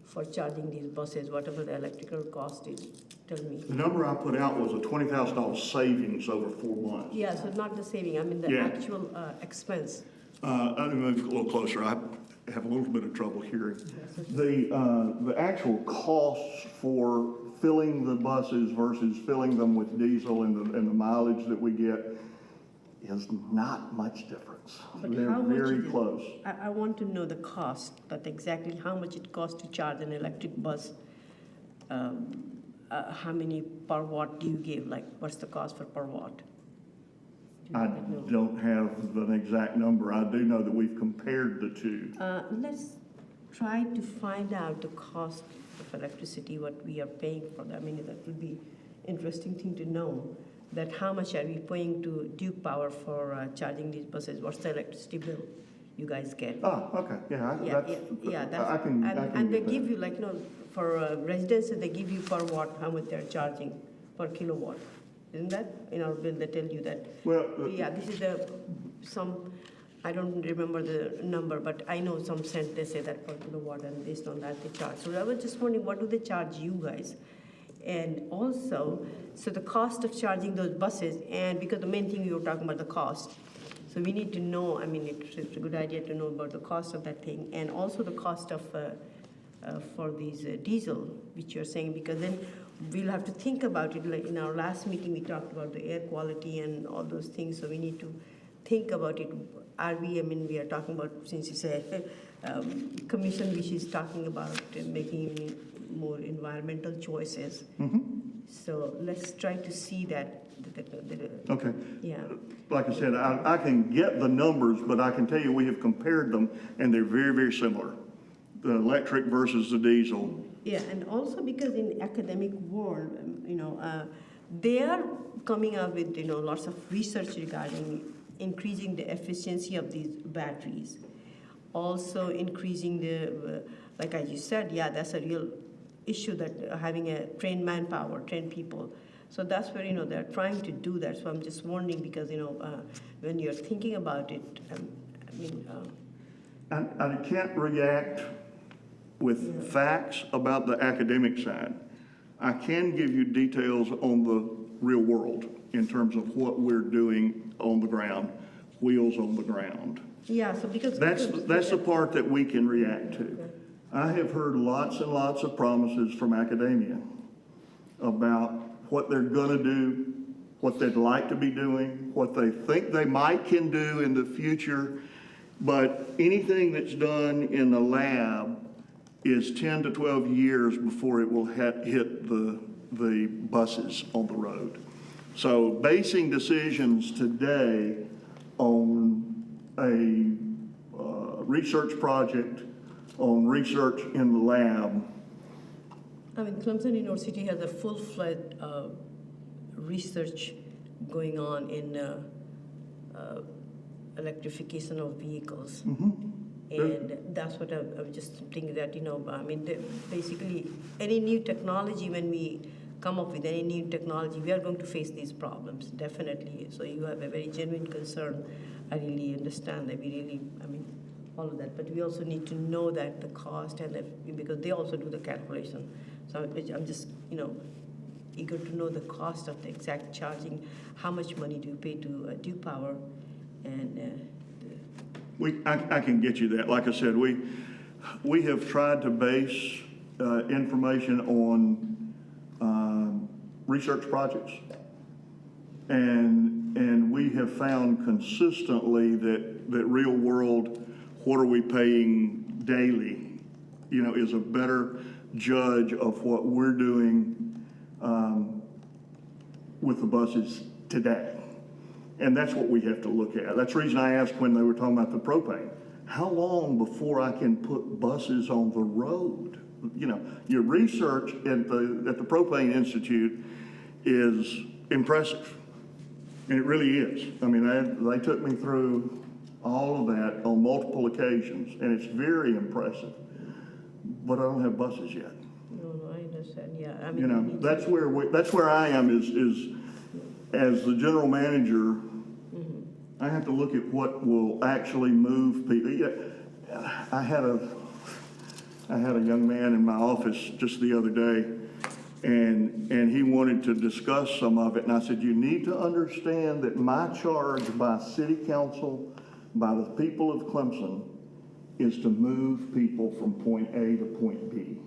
for charging these buses, whatever the electrical cost is? Tell me. The number I put out was a $20,000 savings over 4 months. Yeah, so not the saving, I mean the Yeah. actual expense. Let me move a little closer. I have a little bit of trouble hearing. The actual costs for filling the buses versus filling them with diesel and the mileage that we get is not much difference. But They're how much very is it? close. I want to know the cost, that exactly how much it costs to charge an electric bus. How many per watt do you give? Like, what's the cost for per watt? Do you I know? don't have an exact number. I do know that we've compared the two. Let's try to find out the cost of electricity, what we are paying for that. I mean, that would be interesting thing to know, that how much are we paying to Duke Power for charging these buses? What's the electricity bill you guys get? Oh, okay, yeah, that's, I can And they get give that. you, like, for residents, they give you per watt, how much they're charging per kilowatt. Isn't that, in our bill, they tell you that? Well, Yeah, this is I don't remember the number, but I know some cent, they say that per kilowatt, and based on that, they charge. So I was just wondering, what do they charge you guys? And also, so the cost of charging those buses, and because the main thing you were talking about, the cost. So we need to know, I mean, it's a good idea to know about the cost of that thing, and also the cost of, for these diesel, which you're saying, because then we'll have to think about it. Like in our last meeting, we talked about the air quality and all those things, so we need to think about it. We are talking about, since it's a commission which is talking about making more environmental choices. So let's try to see that. okay. Yeah. Like I said, I can get the numbers, but I can tell you we have compared them, and they're very, very similar. The electric versus the diesel. Yeah, and also because in academic world, they are coming up with, lots of research regarding increasing the efficiency of these batteries. Also increasing the, like as you said, yeah, that's a real issue, that having a trained manpower, trained people. So that's where, they're trying to do that. So I'm just wondering, because, when you're thinking about it, I can't react with facts about the academic side. I can give you details on the real world in terms of what we're doing on the ground, wheels on the ground. yeah, so because... That's the part that we can react to. I have heard lots and lots of promises from academia about what they're gonna do, what they'd like to be doing, what they think they can do in the future, but anything that's done in the lab is 10 to 12 years before it will hit the buses on the road. So basing decisions today on a research project, on research in the lab. Clemson University has a full-fledged research going on in electrification of vehicles. And that's what I'm just thinking that, basically any new technology, when we come up with any new technology, we are going to face these problems, definitely. So you have a very genuine concern. I really understand that. All of that. But we also need to know that the cost, and because they also do the calculation. So I'm just, eager to know the cost of the exact charging. How much money do you pay to Duke Power? And I can get you that. Like I said, we have tried to base information on research projects. And we have found consistently that real world, what are we paying daily, is a better judge of what we're doing with the buses today. And that's what we have to look at. That's the reason I asked when they were talking about the propane. How long before I can put buses on the road? Your research at the Propane Institute is impressive. And it really is. I mean, they took me through all of that on multiple occasions, and it's very impressive. But I don't have buses yet. No, I understand, yeah. I mean, That's where I am is as the general manager, I have to look at what will actually move people. Yeah, I had a young man in my office just the other day, and he wanted to discuss some of it, and I said, you need to understand that my charge by city council, by the people of Clemson, is to move people from point A to point B.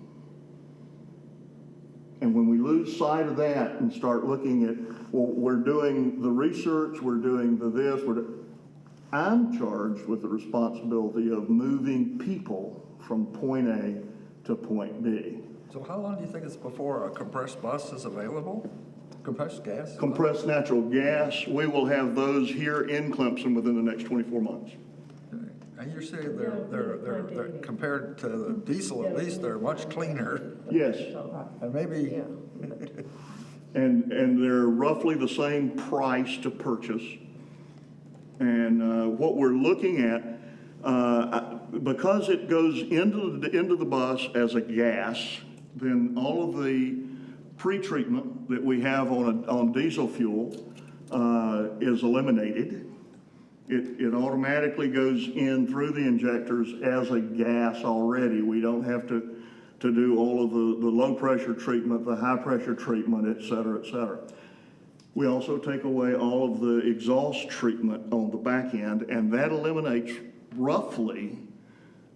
And when we lose sight of that and start looking at, well, we're doing the research, we're doing the this, I'm charged with the responsibility of moving people from point A to point B. So how long do you think it's before a compressed bus is available? Compressed gas? Compressed natural gas, we will have those here in Clemson within the next 24 months. And you're saying they're compared to the diesel, at least they're much cleaner. Yes, And maybe, yeah, but and they're roughly the same price to purchase. And what we're looking at, because it goes into the bus as a gas, then all of the pre-treatment that we have on diesel fuel is eliminated. It automatically goes in through the injectors as a gas already. We don't have to do all of the low pressure treatment, the high pressure treatment, et cetera, et cetera. We also take away all of the exhaust treatment on the back end, and that eliminates roughly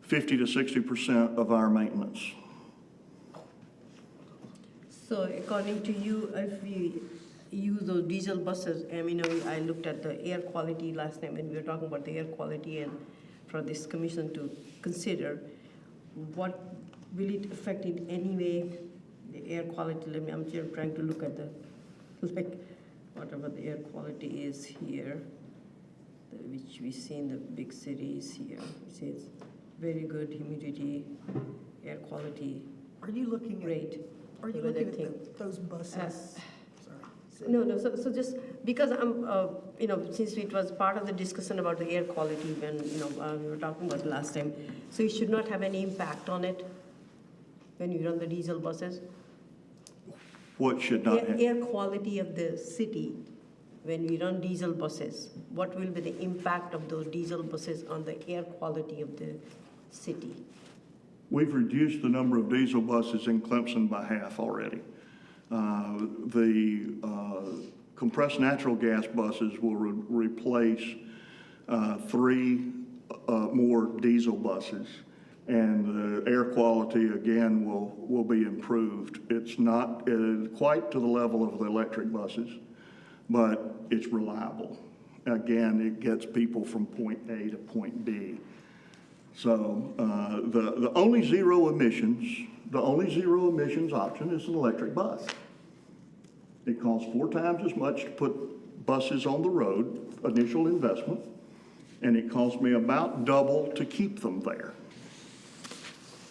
50 to 60% of our maintenance. So according to you, if we use those diesel buses, I mean, I looked at the air quality last time when we were talking about the air quality, and for this commission to consider, what will it affect in any way, the air quality? I'm here trying to look at the, whatever the air quality is here, which we see in the big cities here. It says very good humidity, air quality. Are you looking Great. Are you So looking that at those buses? Sorry. No, so just because since it was part of the discussion about the air quality when, we were talking about last time, so it should not have any impact on it when you run the diesel buses? What should not have? Air quality of the city, when we run diesel buses, what will be the impact of those diesel buses on the air quality of the city? We've reduced the number of diesel buses in Clemson by half already. The compressed natural gas buses will replace 3 more diesel buses, and the air quality again will be improved. It's not quite to the level of the electric buses, but it's reliable. Again, it gets people from point A to point B. So the only zero emissions option is an electric bus. It costs 4 times as much to put buses on the road, initial investment, and it costs me about double to keep them there.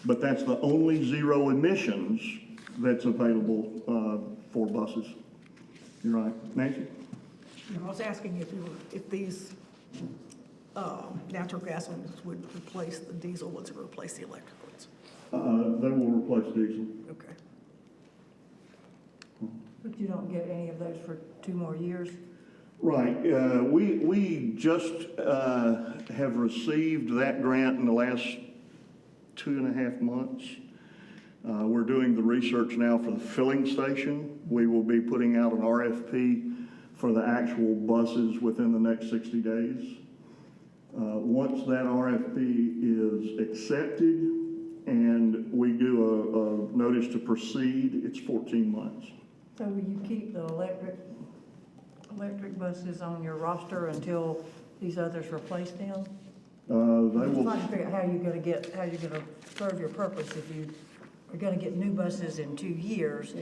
But that's the only zero emissions that's available for buses. You're right. Nancy? I was asking if these natural gas ones would replace the diesel ones or replace the electric ones. They will replace diesel. Okay. But you don't get any of those for 2 more years? Right. We just have received that grant in the last 2.5 months. We're doing the research now for the filling station. We will be putting out an RFP for the actual buses within the next 60 days. Once that RFP is accepted and we do a notice to proceed, it's 14 months. So will you keep the electric buses on your roster until these others replace them? They I'm just will, trying to figure out how you're gonna serve your purpose if you are gonna get new buses in 2 years.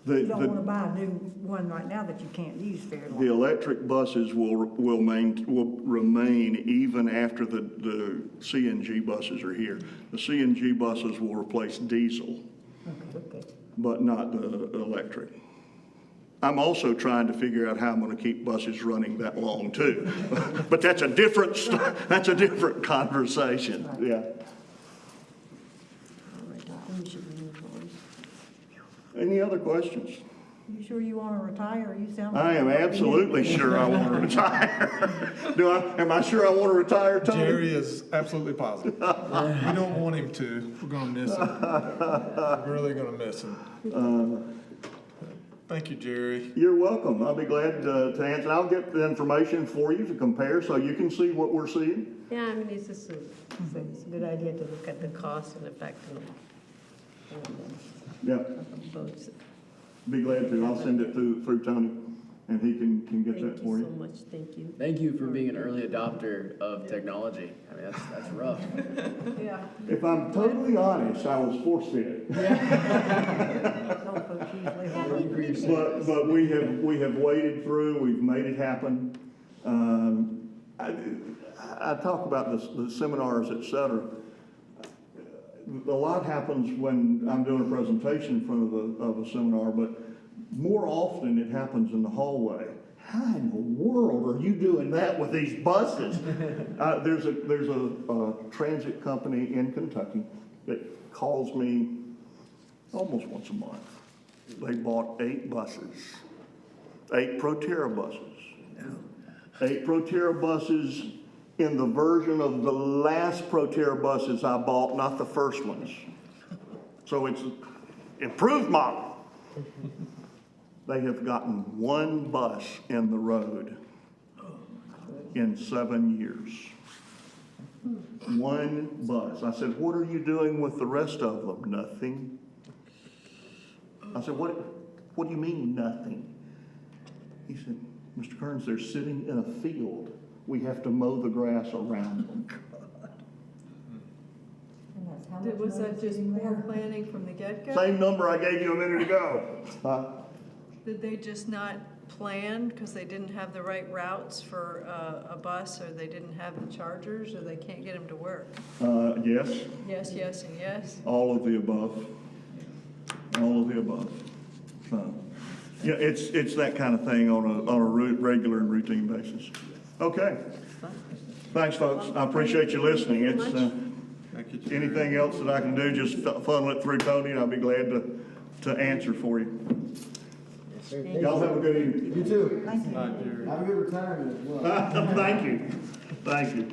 You don't wanna buy a new one right now that you can't use very the long. electric buses will remain even after the CNG buses are here. The CNG buses will replace diesel, Okay. but not the electric. I'm also trying to figure out how I'm gonna keep buses running that long too. But that's a different, that's a different conversation, yeah. All right, I think we should move on. Any other questions? You sure you wanna retire? You sound. I am absolutely sure I want to retire. Am I sure I want to retire, Tony? Jerry is absolutely positive. We don't want him to. We're gonna miss him. We're really gonna miss him. Thank you, Jerry. You're welcome. I'll be glad to answer. I'll get the information for you to compare so you can see what we're seeing. Yeah, I mean, it's just it's a good idea to look at the cost and effect Yeah, of both. be glad to. I'll send it through Tony, and he can get Thank that for you so you. much, thank you. Thank you for being an early adopter of technology. I mean, that's rough. Yeah. If I'm totally honest, I was force-fed. Some folks usually hold. But we have waded through, we've made it happen. I talk about the seminars, et cetera. A lot happens when I'm doing a presentation in front of a seminar, but more often it happens in the hallway. How in the world are you doing that with these buses? There's a transit company in Kentucky that calls me almost once a month. They bought 8 buses, 8 Proterra buses. 8 Proterra buses in the version of the last Proterra buses I bought, not the first ones. So it's an improved model. They have gotten 1 bus in the road in 7 years. 1 bus. I said, what are you doing with the rest of them? Nothing. I said, what do you mean, nothing? He said, Mr. Kearns, they're sitting in a field. We have to mow the grass around them. And that's how much Was that money's just sitting poor there? planning from the get-go? Same number I gave you a minute ago. Did they just not plan because they didn't have the right routes for a bus, or they didn't have the chargers, or they can't get them to work? Yes, Yes, yes, and yes. all of the above. All of the above. So, yeah, it's that kind of thing on a regular and routine basis. Okay. Thanks, folks. I appreciate you listening. It's, Thank you, Jerry. anything else that I can do, just funnel it through Tony, and I'll be glad to answer for you. Yes, sir. Y'all have a good evening. You too. Thank you. Bye, Jerry. Have a good retirement as well. Thank you. Thank you.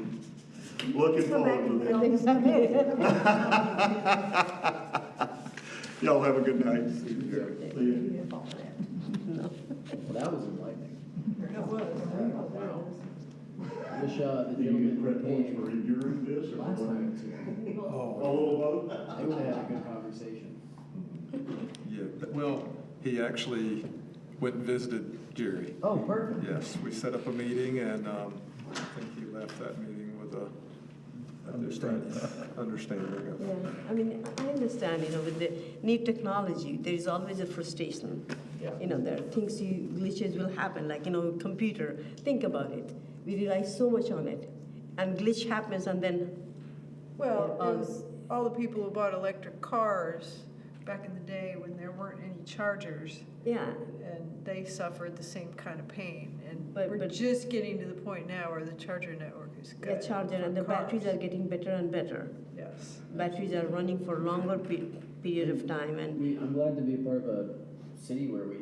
Looking forward to that. Y'all have a good night. See you. Well, that was enlightening. It was. Wish the Do you get gentleman credit who points came for enduring this or last what? time was here. A little both? They would have had a good conversation. Yeah, well, he actually went and visited Jerry. Oh, perfect. Yes, we set up a meeting, and I think he left that meeting with a understanding. Yeah, I mean, I understand, with the new technology, there is always a frustration. There are things glitches will happen, like, computer, think about it. We rely so much on it, and glitch happens, and then, Well, Yeah, it was all the people who bought electric cars back in the day when there weren't any chargers, yeah, and they suffered the same kind of pain. And But- we're but- just getting to the point now where the charger network is the good. charger and the for batteries cars. are getting better and better. Yes. Batteries are running for longer period of time, and I'm glad to be a part of a city where we,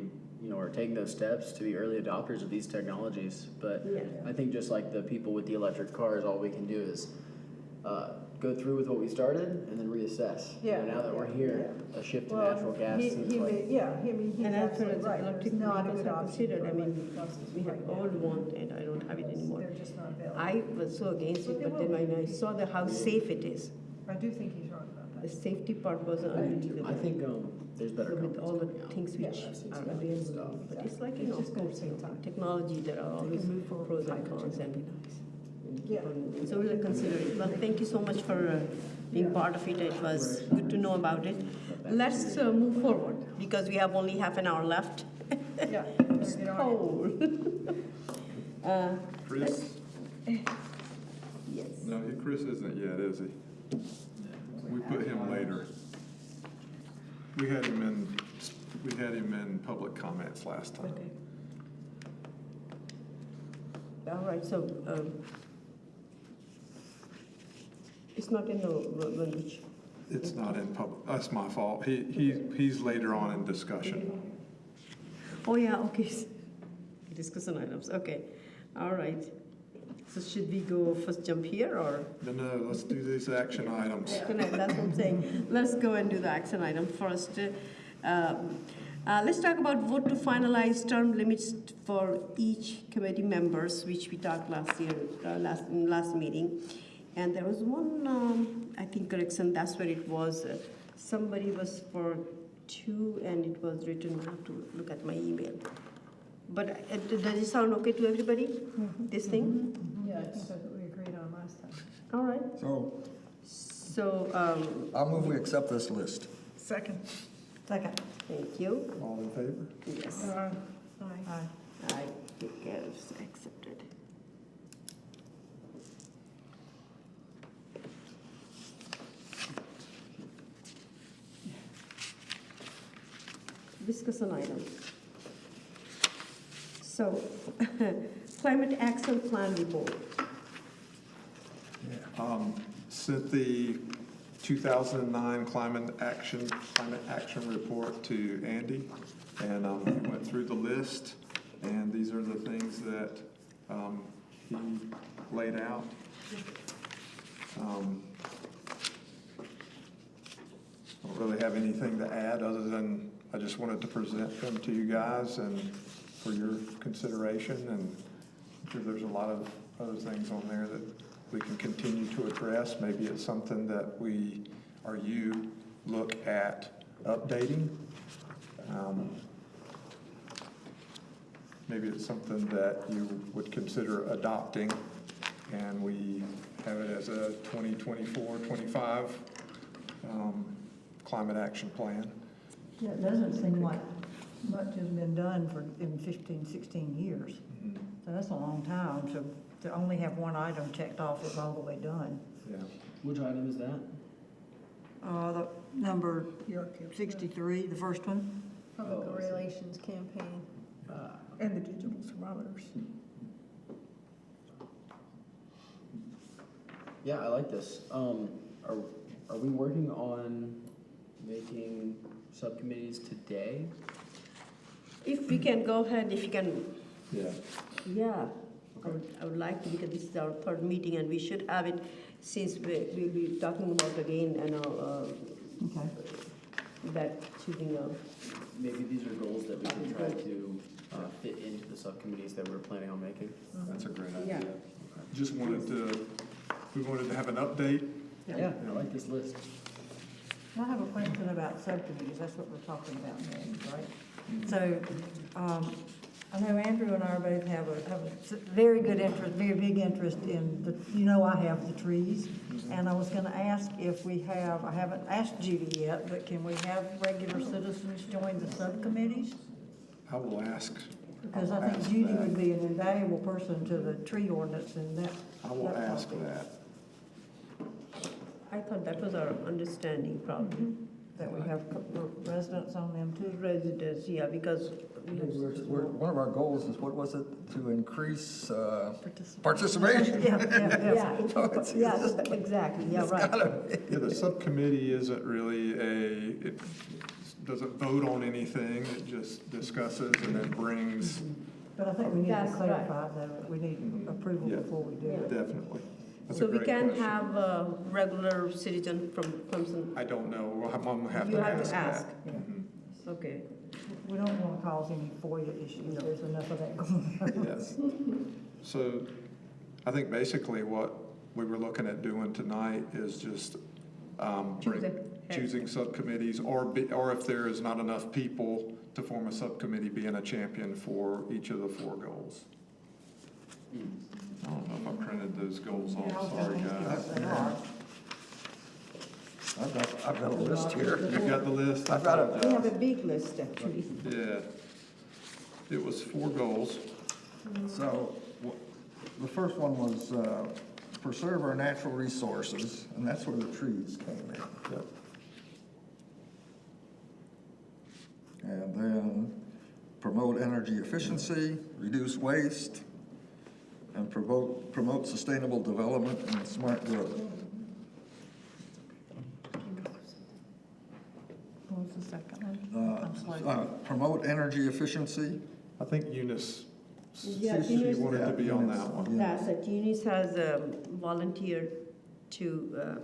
are taking those steps to be early adopters of these technologies. But Yeah. I think just like the people with the electric cars, all we can do is go through with what we started and then reassess. Yeah. Now that we're here, a shift to Well, natural gas he seems may- like. Yeah, he's and as far absolutely as right. electric There's not a vehicles good are option considered, for I mean, electric buses we have right now. all want it, I don't have it anymore. They're just not available. I was so against it, but then when I saw how safe it is, I do think he's right about the that. safety part was unbelievable. I think There's better with all the companies things coming out. which I've seen are some amazing stuff. available. But it's like, It's just gonna take time. technology, there are always move forward pros with and cons, and Yeah. so we'll consider it. Well, thank you so much for being part of it. It was good to know about it. Let's move forward, because we have only half an hour left. Yeah. Oh. Chris? Yes. No, Chris isn't yet, is he? We put him later. We had him in public comments last time. Okay. All right, so, it's not in the one which, It's not in public, that's my fault. He's later on in discussion. oh yeah, okay. Discussion items, okay. All right. So should we go first jump here, or? No, let's do these action items. That's what I'm saying. Let's go and do the action item first. Let's talk about vote to finalize term limits for each committee members, which we talked last year, last meeting. And there was one, I think, correction, that's where it was. Somebody was for 2, and it was written, I have to look at my email. But does it sound okay to everybody, this thing? Yeah, I think that's what we agreed on last time. All right. So So, I'll move we accept this list. Second. Second. thank you. All in favor? Yes. Aye. I take care of accepted. Discussion items. So, climate action plan report. Sent the 2009 climate action report to Andy, and went through the list, and these are the things that he laid out. I don't really have anything to add, other than I just wanted to present them to you guys and for your consideration, and I'm sure there's a lot of other things on there that we can continue to address. Maybe it's something that we, or you, look at updating. Maybe it's something that you would consider adopting, and we have it as a 2024-25 climate action plan. Yeah, it doesn't seem like much has been done in 15, 16 years. So that's a long time, so to only have one item checked off is all the way done. Yeah. Which item is that? The number 63, the first one. Public Oh, I see. relations campaign. And the digital thermometers. Yeah, I like this. Are we working on making subcommittees today? If we can go ahead, if you can, Yeah. yeah, I would like to, because this is our third meeting, and we should have it, since we'll be talking about again, Okay. that choosing of. Maybe these are goals that we can try to fit into the subcommittees that we're planning on making. That's a great Yeah. idea. Just wanted to, we wanted to have an update. Yeah, I like this list. I have a question about subcommittees, that's what we're talking about next, right? So, I know Andrew and I both have a very good interest, very big interest in I have the trees. And I was gonna ask if we have, I haven't asked Judy yet, but can we have regular citizens join the subcommittees? I will ask. Because I think Ask Judy that. would be an invaluable person to the tree ordinance and that. I will ask topic. that. I thought that was our understanding, probably. That we have residents on them too. Residents, yeah, because we have. One of our goals is, what was it, to increase Participation. participation? Yeah, exactly, yeah, right. Yeah, the subcommittee isn't really it doesn't vote on anything, it just discusses and then brings, But I think we need to That's clarify that we need approval Yeah. before we do it. definitely. That's a So we great can question. have a regular citizen from Clemson. I don't know, I'm gonna have You to have ask to ask. that. Mhm. Okay. We don't want to cause any FOIA issues, there's enough of that going on. Yes. So I think basically what we were looking at doing tonight is just Choose choosing subcommittees, or if there is not enough people to form a subcommittee, being a champion for each of the 4 goals. I don't know if I printed those goals off, sorry guys. They are. I've got a list here. You got the list? I've got it. We have a big list, actually. Yeah. It was 4 goals. So, the first one was preserve our natural resources, and that's where the trees came in. Yep. And then promote energy efficiency, reduce waste, and promote sustainable development and smart growth. What was the second one? I'm slow. Promote energy efficiency. I think Eunice, Yeah, she Eunice- wanted to be on that one. That's it. Eunice has volunteered to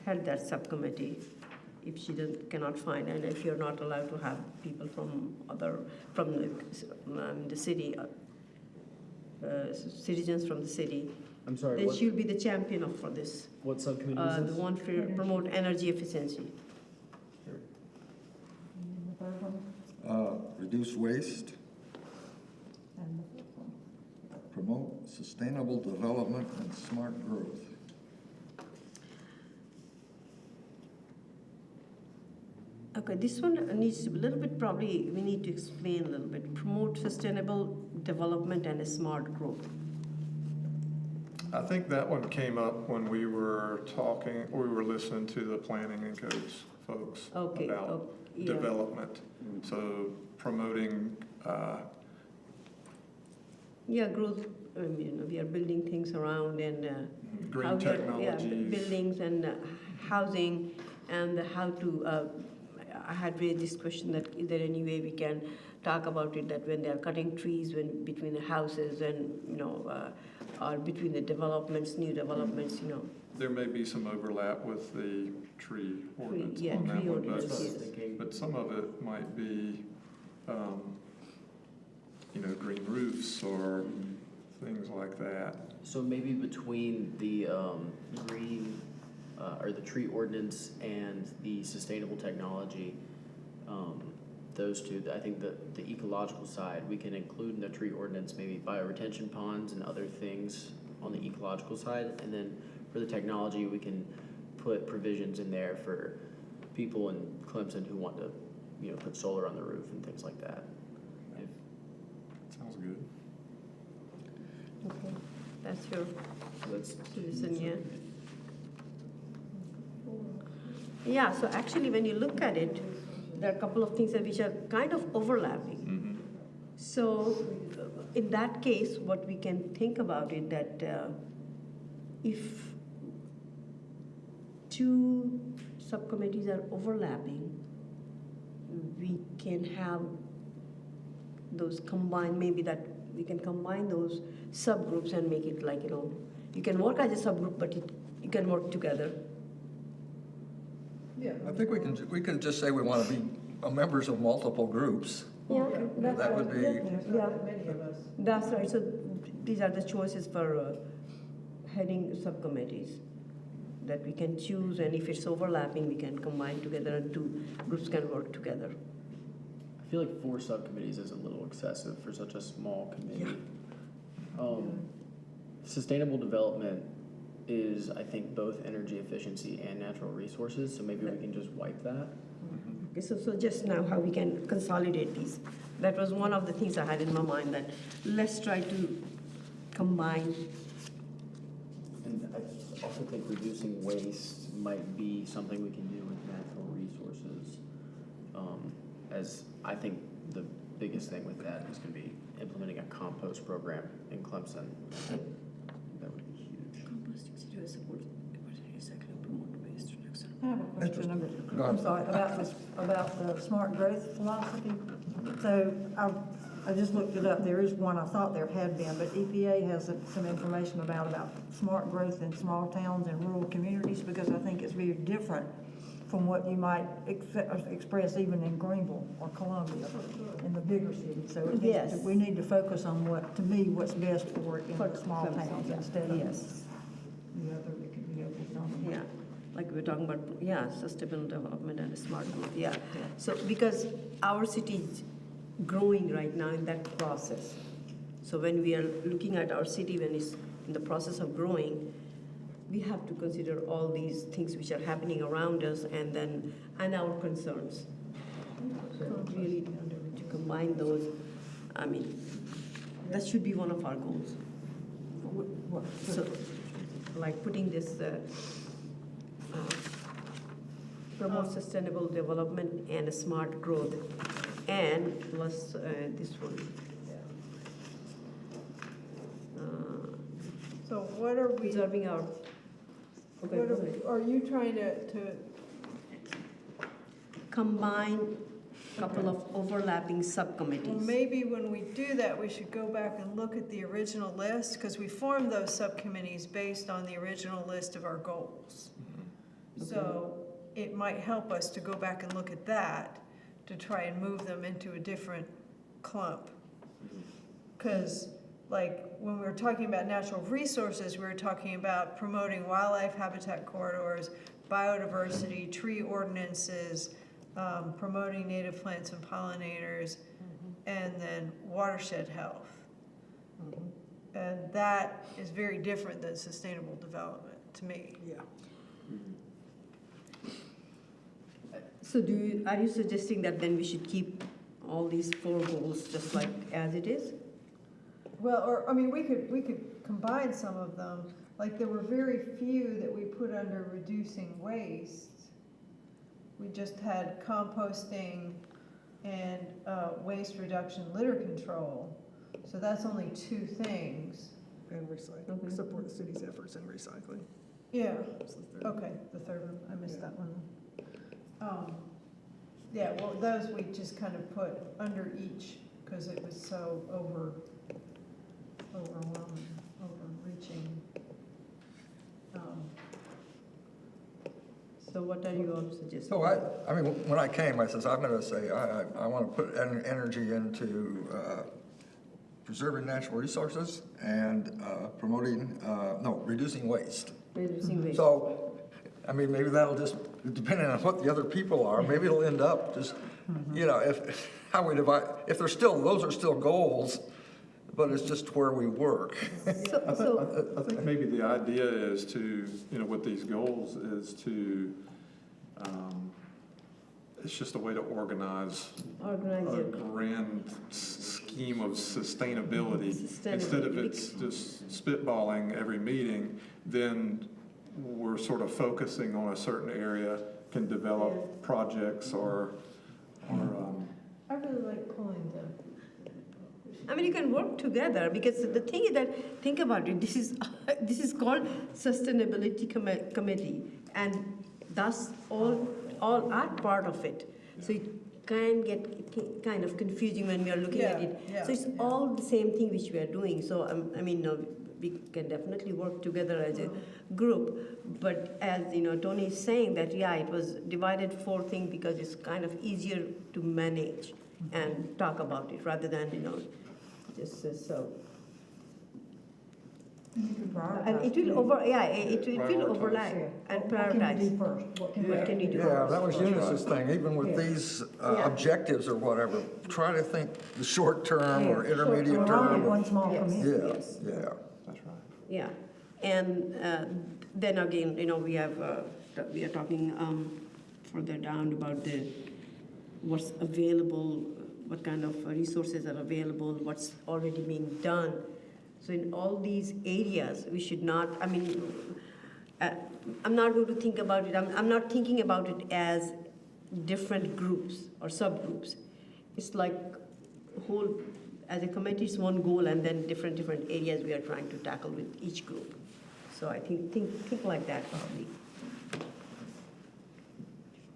head that subcommittee if she cannot find, and if you're not allowed to have people from the city, citizens from the city, I'm sorry, then she'll be the champion for this. what subcommittee The is this? one for promote energy efficiency. And the third one? Reduce waste, And the fifth one? promote sustainable development and smart growth. Okay, this one needs to be a little bit, probably, we need to explain a little bit. Promote sustainable development and a smart growth. I think that one came up when we were listening to the planning and codes folks Okay, about yeah. development. So promoting, Yeah, growth, we are building things around and green how we are- yeah, technologies. buildings and housing and how to, I had raised this question that is there any way we can talk about it, that when they are cutting trees between the houses and, or between the developments, new developments, There may be some overlap with the tree ordinance yeah, on that tree one, ordinance, but, yes. Thinking, but some of it might be, green roofs or things like that. so maybe between the green, or the tree ordinance and the sustainable technology, those two, I think the ecological side, we can include in the tree ordinance maybe bioretention ponds and other things on the ecological side. And then for the technology, we can put provisions in there for people in Clemson who want to, put solar on the roof and things like that. Sounds good. Okay, that's your Let's citizen, yeah. Yeah, so actually, when you look at it, there are a couple of things which are kind of overlapping. So, in that case, what we can think about it that if 2 subcommittees are overlapping, we can have those combined, maybe that we can combine those subgroups and make it like, you can work as a subgroup, but you can work together. Yeah. I think we can just say we want to be members of multiple groups. Yeah, That would be, Yeah, Many of us. that's right. So these are the choices for heading subcommittees that we can choose, and if it's overlapping, we can combine together and 2 groups can work together. I feel like 4 subcommittees is a little excessive for such a small committee. Sustainable development is, I think, both energy efficiency and natural resources, so maybe we can just wipe that. Okay, so just now how we can consolidate these. That was one of the things I had in my mind, that let's try to combine. And I also think reducing waste might be something we can do with natural resources. As I think the biggest thing with that is going to be implementing a compost program in Clemson. That would be huge. I have a question, Go ahead. I'm sorry, about the smart growth philosophy. So I just looked it up, there is one, I thought there had been, but EPA has some information about smart growth in small towns and rural communities, because I think it's very different from what you might express even in Greenville or Columbia, in the bigger cities. So it needs Yes. we need to focus on what's best for it in For the small Clemson, towns yeah. instead of Yes. the other that could be focused on. Yeah. like we're talking about, yeah, sustainable development and smart growth, yeah. So, because our city is growing right now in that process. So when we are looking at our city, when it's in the process of growing, we have to consider all these things which are happening around us and our concerns. So really, to combine those, I mean, that should be one of our goals. So, like putting this, promote sustainable development and smart growth, and plus this one. So what are we, Preserving our, okay, what go ahead. are you trying to Combine couple of overlapping Well, subcommittees. maybe when we do that, we should go back and look at the original list, because we formed those subcommittees based on the original list of our goals. So it might help us to go back and look at that, to try and move them into a different clump. Because, like, when we were talking about natural resources, we were talking about promoting wildlife habitat corridors, biodiversity, tree ordinances, promoting native plants and pollinators, and then watershed health. And that is very different than sustainable development, to me. Yeah. So are you suggesting that then we should keep all these 4 goals just like as it is? Well, or, I mean, we could combine some of them, like there were very few that we put under reducing waste. We just had composting and waste reduction, litter control. So that's only 2 things. And recycling, support the city's efforts in recycling. Yeah, That's the third. okay, the third one, I missed that one. Yeah, well, those we just kind of put under each, because it was so overwhelming, overreaching. So what are you all suggesting? So I mean, when I came, I says, I'm gonna say, I wanna put energy into, preserving natural resources and, reducing waste. Reducing waste. So, I mean, maybe that'll just, depending on what the other people are, maybe it'll end up just, you know, how we divide, if those are still goals, but it's just where we work. I think maybe the idea is to, with these goals is to, it's just a way to organize Organize a it. grand scheme of sustainability. Instead of Sustainability. it's just spitballing every meeting, then we're sort of focusing on a certain area, can develop projects or I really like pulling the. I mean, you can work together because the thing is that, think about it, this is called Sustainability Committee, and thus all are part of it. So it can get kind of confusing when we are looking at it. Yeah, So it's all the same thing which we are doing. So I mean, no, we can definitely work together as a group. But as Tony is saying that, yeah, it was divided 4 things because it's kind of easier to manage and talk about it rather than just so. And it will overlap and What can we prioritize. do first? What can we What can you do? Yeah, that was Eunice's thing, even with these Yeah. objectives or whatever, try to think the short term or Yeah, intermediate We're only term. one small Yes. committee. Yeah, Yes. yeah. that's right. Yeah, and then again, we are talking further down about what's available, what kind of resources are available, what's already being done. So in all these areas, we should not, I mean, I'm not going to think about it, I'm not thinking about it as different groups or subgroups. It's like as a committee, it's one goal, and then different areas we are trying to tackle with each group. So I think like that probably.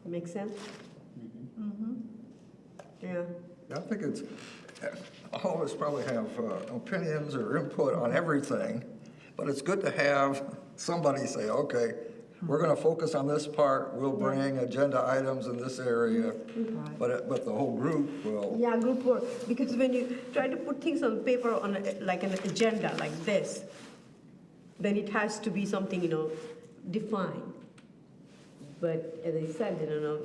Make sense? Mm-hmm. Yeah. I think all of us probably have opinions or input on everything, but it's good to have somebody say, okay, we're gonna focus on this part, we'll bring agenda items in this area, but the whole group will. Yeah, group work, because when you try to put things on paper on like an agenda like this, then it has to be something, defined. But as I said, you know,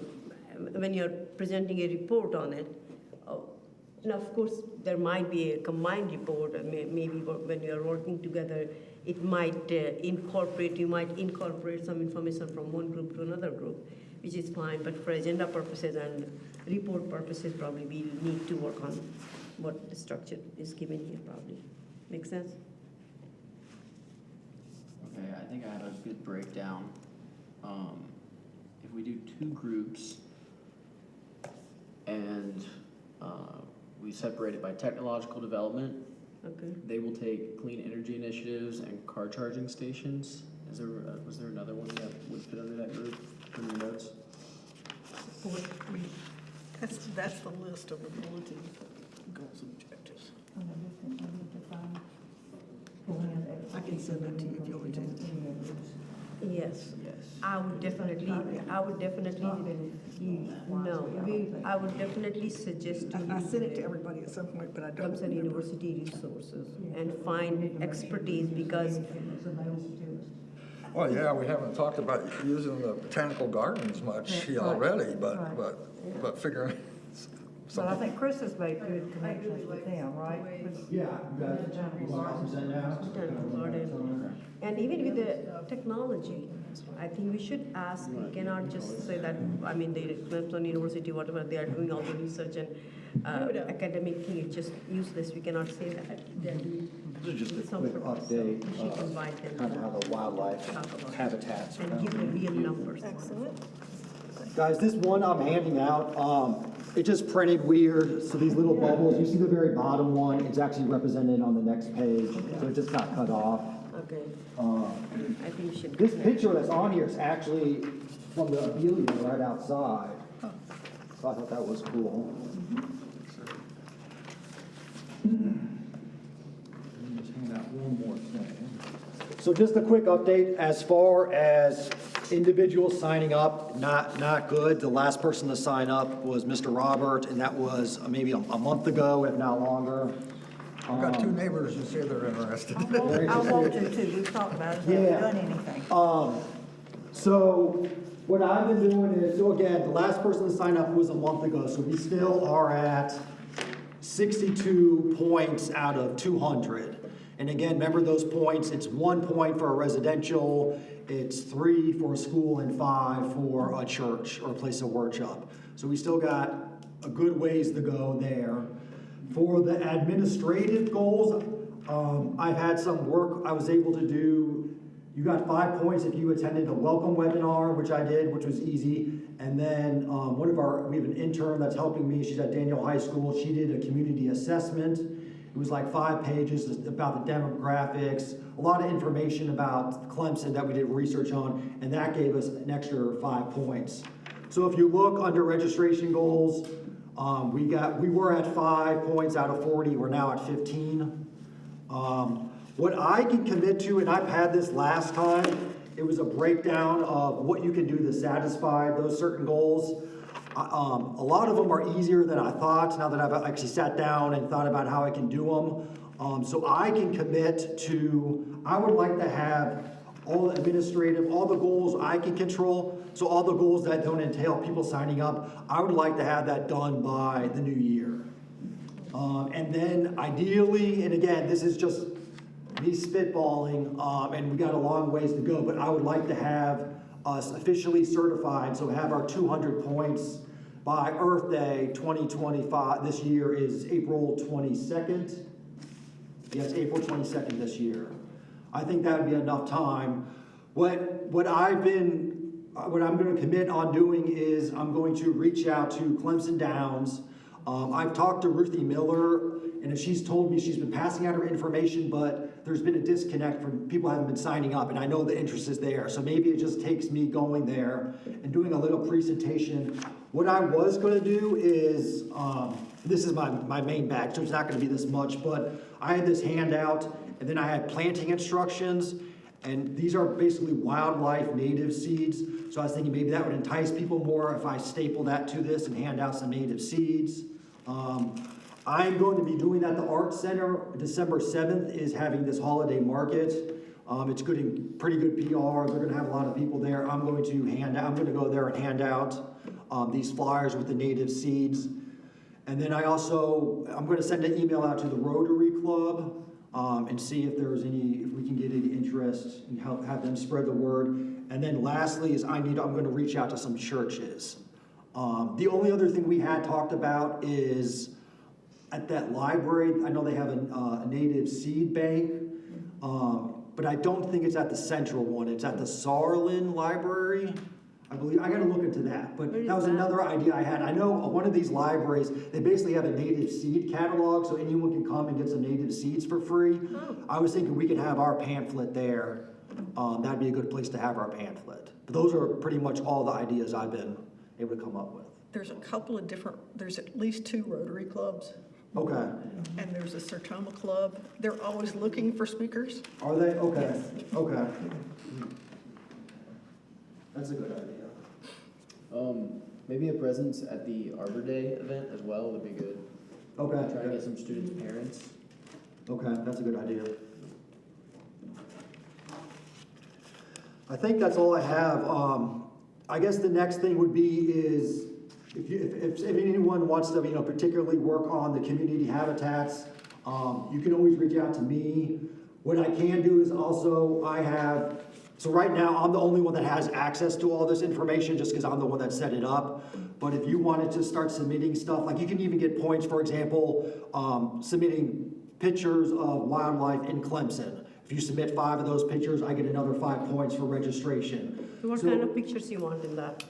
when you're presenting a report on it, and of course, there might be a combined report, maybe when you're working together, it might you might incorporate some information from one group to another group, which is fine, but for agenda purposes and report purposes, probably we need to work on what the structure is given here, probably. Make sense? Okay, I think I have a good breakdown. If we do 2 groups and we separate it by technological development, Okay. they will take clean energy initiatives and car charging stations. Was there another one that would fit under that group in your notes? That's the list of the bulletin goals and objectives. I can send that to you if you want to. Yes. Yes. I would definitely suggest to I use sent it to everybody at some point, but I don't Clemson remember. University resources and find expertise, because Well, yeah, we haven't talked about using the botanical gardens much already, but figuring But I think Chris has made good connections with them, right? Yeah, you guys, you want to present now? botanical garden. And even with the technology, I think we should ask, we cannot just say that, I mean, the Clemson University, whatever, they are doing all the research and academic thing, it's just useless, we cannot say that. They're doing This is just a some quick purpose, so update we should of invite them kind of how the wildlife talk about it. habitats. and give the real numbers. Excellent. Guys, this one I'm handing out, it just printed weird, so these little bubbles, you see the very bottom one, it's actually represented on the next page, so it just got cut off. Okay, I think we should. This picture that's on here is actually from the Abelia right outside. So I thought that was cool. Let me just hand out one more thing. So just a quick update, as far as individuals signing up, not good. The last person to sign up was Mr. Robert, and that was maybe a month ago, if not longer. I've got 2 neighbors who say they're interested. I want to too, we've talked about it, haven't Yeah. done anything. So what I've been doing is, so again, the last person to sign up was a month ago, so we still are at 62 points out of 200. And again, remember those points, it's 1 point for a residential, it's 3 for a school, and 5 for a church or a place of worship. So we still got a good ways to go there. For the administrative goals, I've had some work I was able to do. You got 5 points if you attended a welcome webinar, which I did, which was easy. And then we have an intern that's helping me. She's at Daniel High School. She did a community assessment. It was like 5 pages about the demographics, a lot of information about Clemson that we did research on, and that gave us an extra 5 points. So if you look under registration goals, we were at 5 points out of 40. We're now at 15. What I can commit to, and I've had this last time, it was a breakdown of what you can do to satisfy those certain goals. A lot of them are easier than I thought, now that I've actually sat down and thought about how I can do them. So I can commit to, I would like to have all the administrative, all the goals I can control, so all the goals that don't entail people signing up, I would like to have that done by the new year. And then ideally, and again, this is just me spitballing, and we got a long ways to go, but I would like to have us officially certified, so have our 200 points by Earth Day 2025. This year is April 22nd. Yes, April 22nd this year. I think that would be enough time. What I'm going to commit on doing is I'm going to reach out to Clemson Downs. I've talked to Ruthie Miller, and she's told me she's been passing out her information, but there's been a disconnect from people who haven't been signing up, and I know the interest is there. So maybe it just takes me going there and doing a little presentation. What I was going to do is, this is my main bag, so it's not going to be this much, but I had this handout, and then I had planting instructions, and these are basically wildlife native seeds. So I was thinking maybe that would entice people more if I staple that to this and hand out some native seeds. I'm going to be doing that. The Art Center, December 7th, is having this holiday market. It's pretty good PR. They're gonna have a lot of people there. I'm gonna go there and hand out these flyers with the native seeds. And then I'm gonna send an email out to the Rotary Club and see if we can get any interest and have them spread the word. And then lastly is I'm gonna reach out to some churches. The only other thing we had talked about is at that library, I know they have a native seed bank, but I don't think it's at the central one. It's at the Sarlin Library, I believe. I gotta look into that, but Where is that was that? another idea I had. I know one of these libraries, they basically have a native seed catalog, so anyone can come and get some native seeds for free. Oh. I was thinking we could have our pamphlet there. That'd be a good place to have our pamphlet. But those are pretty much all the ideas I've been able to come up with. There's a couple of there's at least 2 Rotary clubs, Okay. and there's a Sertoma Club. They're always looking for speakers. Are they? Okay. Okay. That's a good idea. Maybe a presence at the Arbor Day event as well would be good. Okay. Try and get some students' parents. Okay, that's a good idea. I think that's all I have. I guess the next thing would be is if anyone wants to, particularly work on the community habitats, you can always reach out to me. What I can do is also so right now I'm the only one that has access to all this information just because I'm the one that set it up. But if you wanted to start submitting stuff, like you can even get points, for example, submitting pictures of wildlife in Clemson. If you submit 5 of those pictures, I get another 5 points for registration. So what kind of pictures you want in that?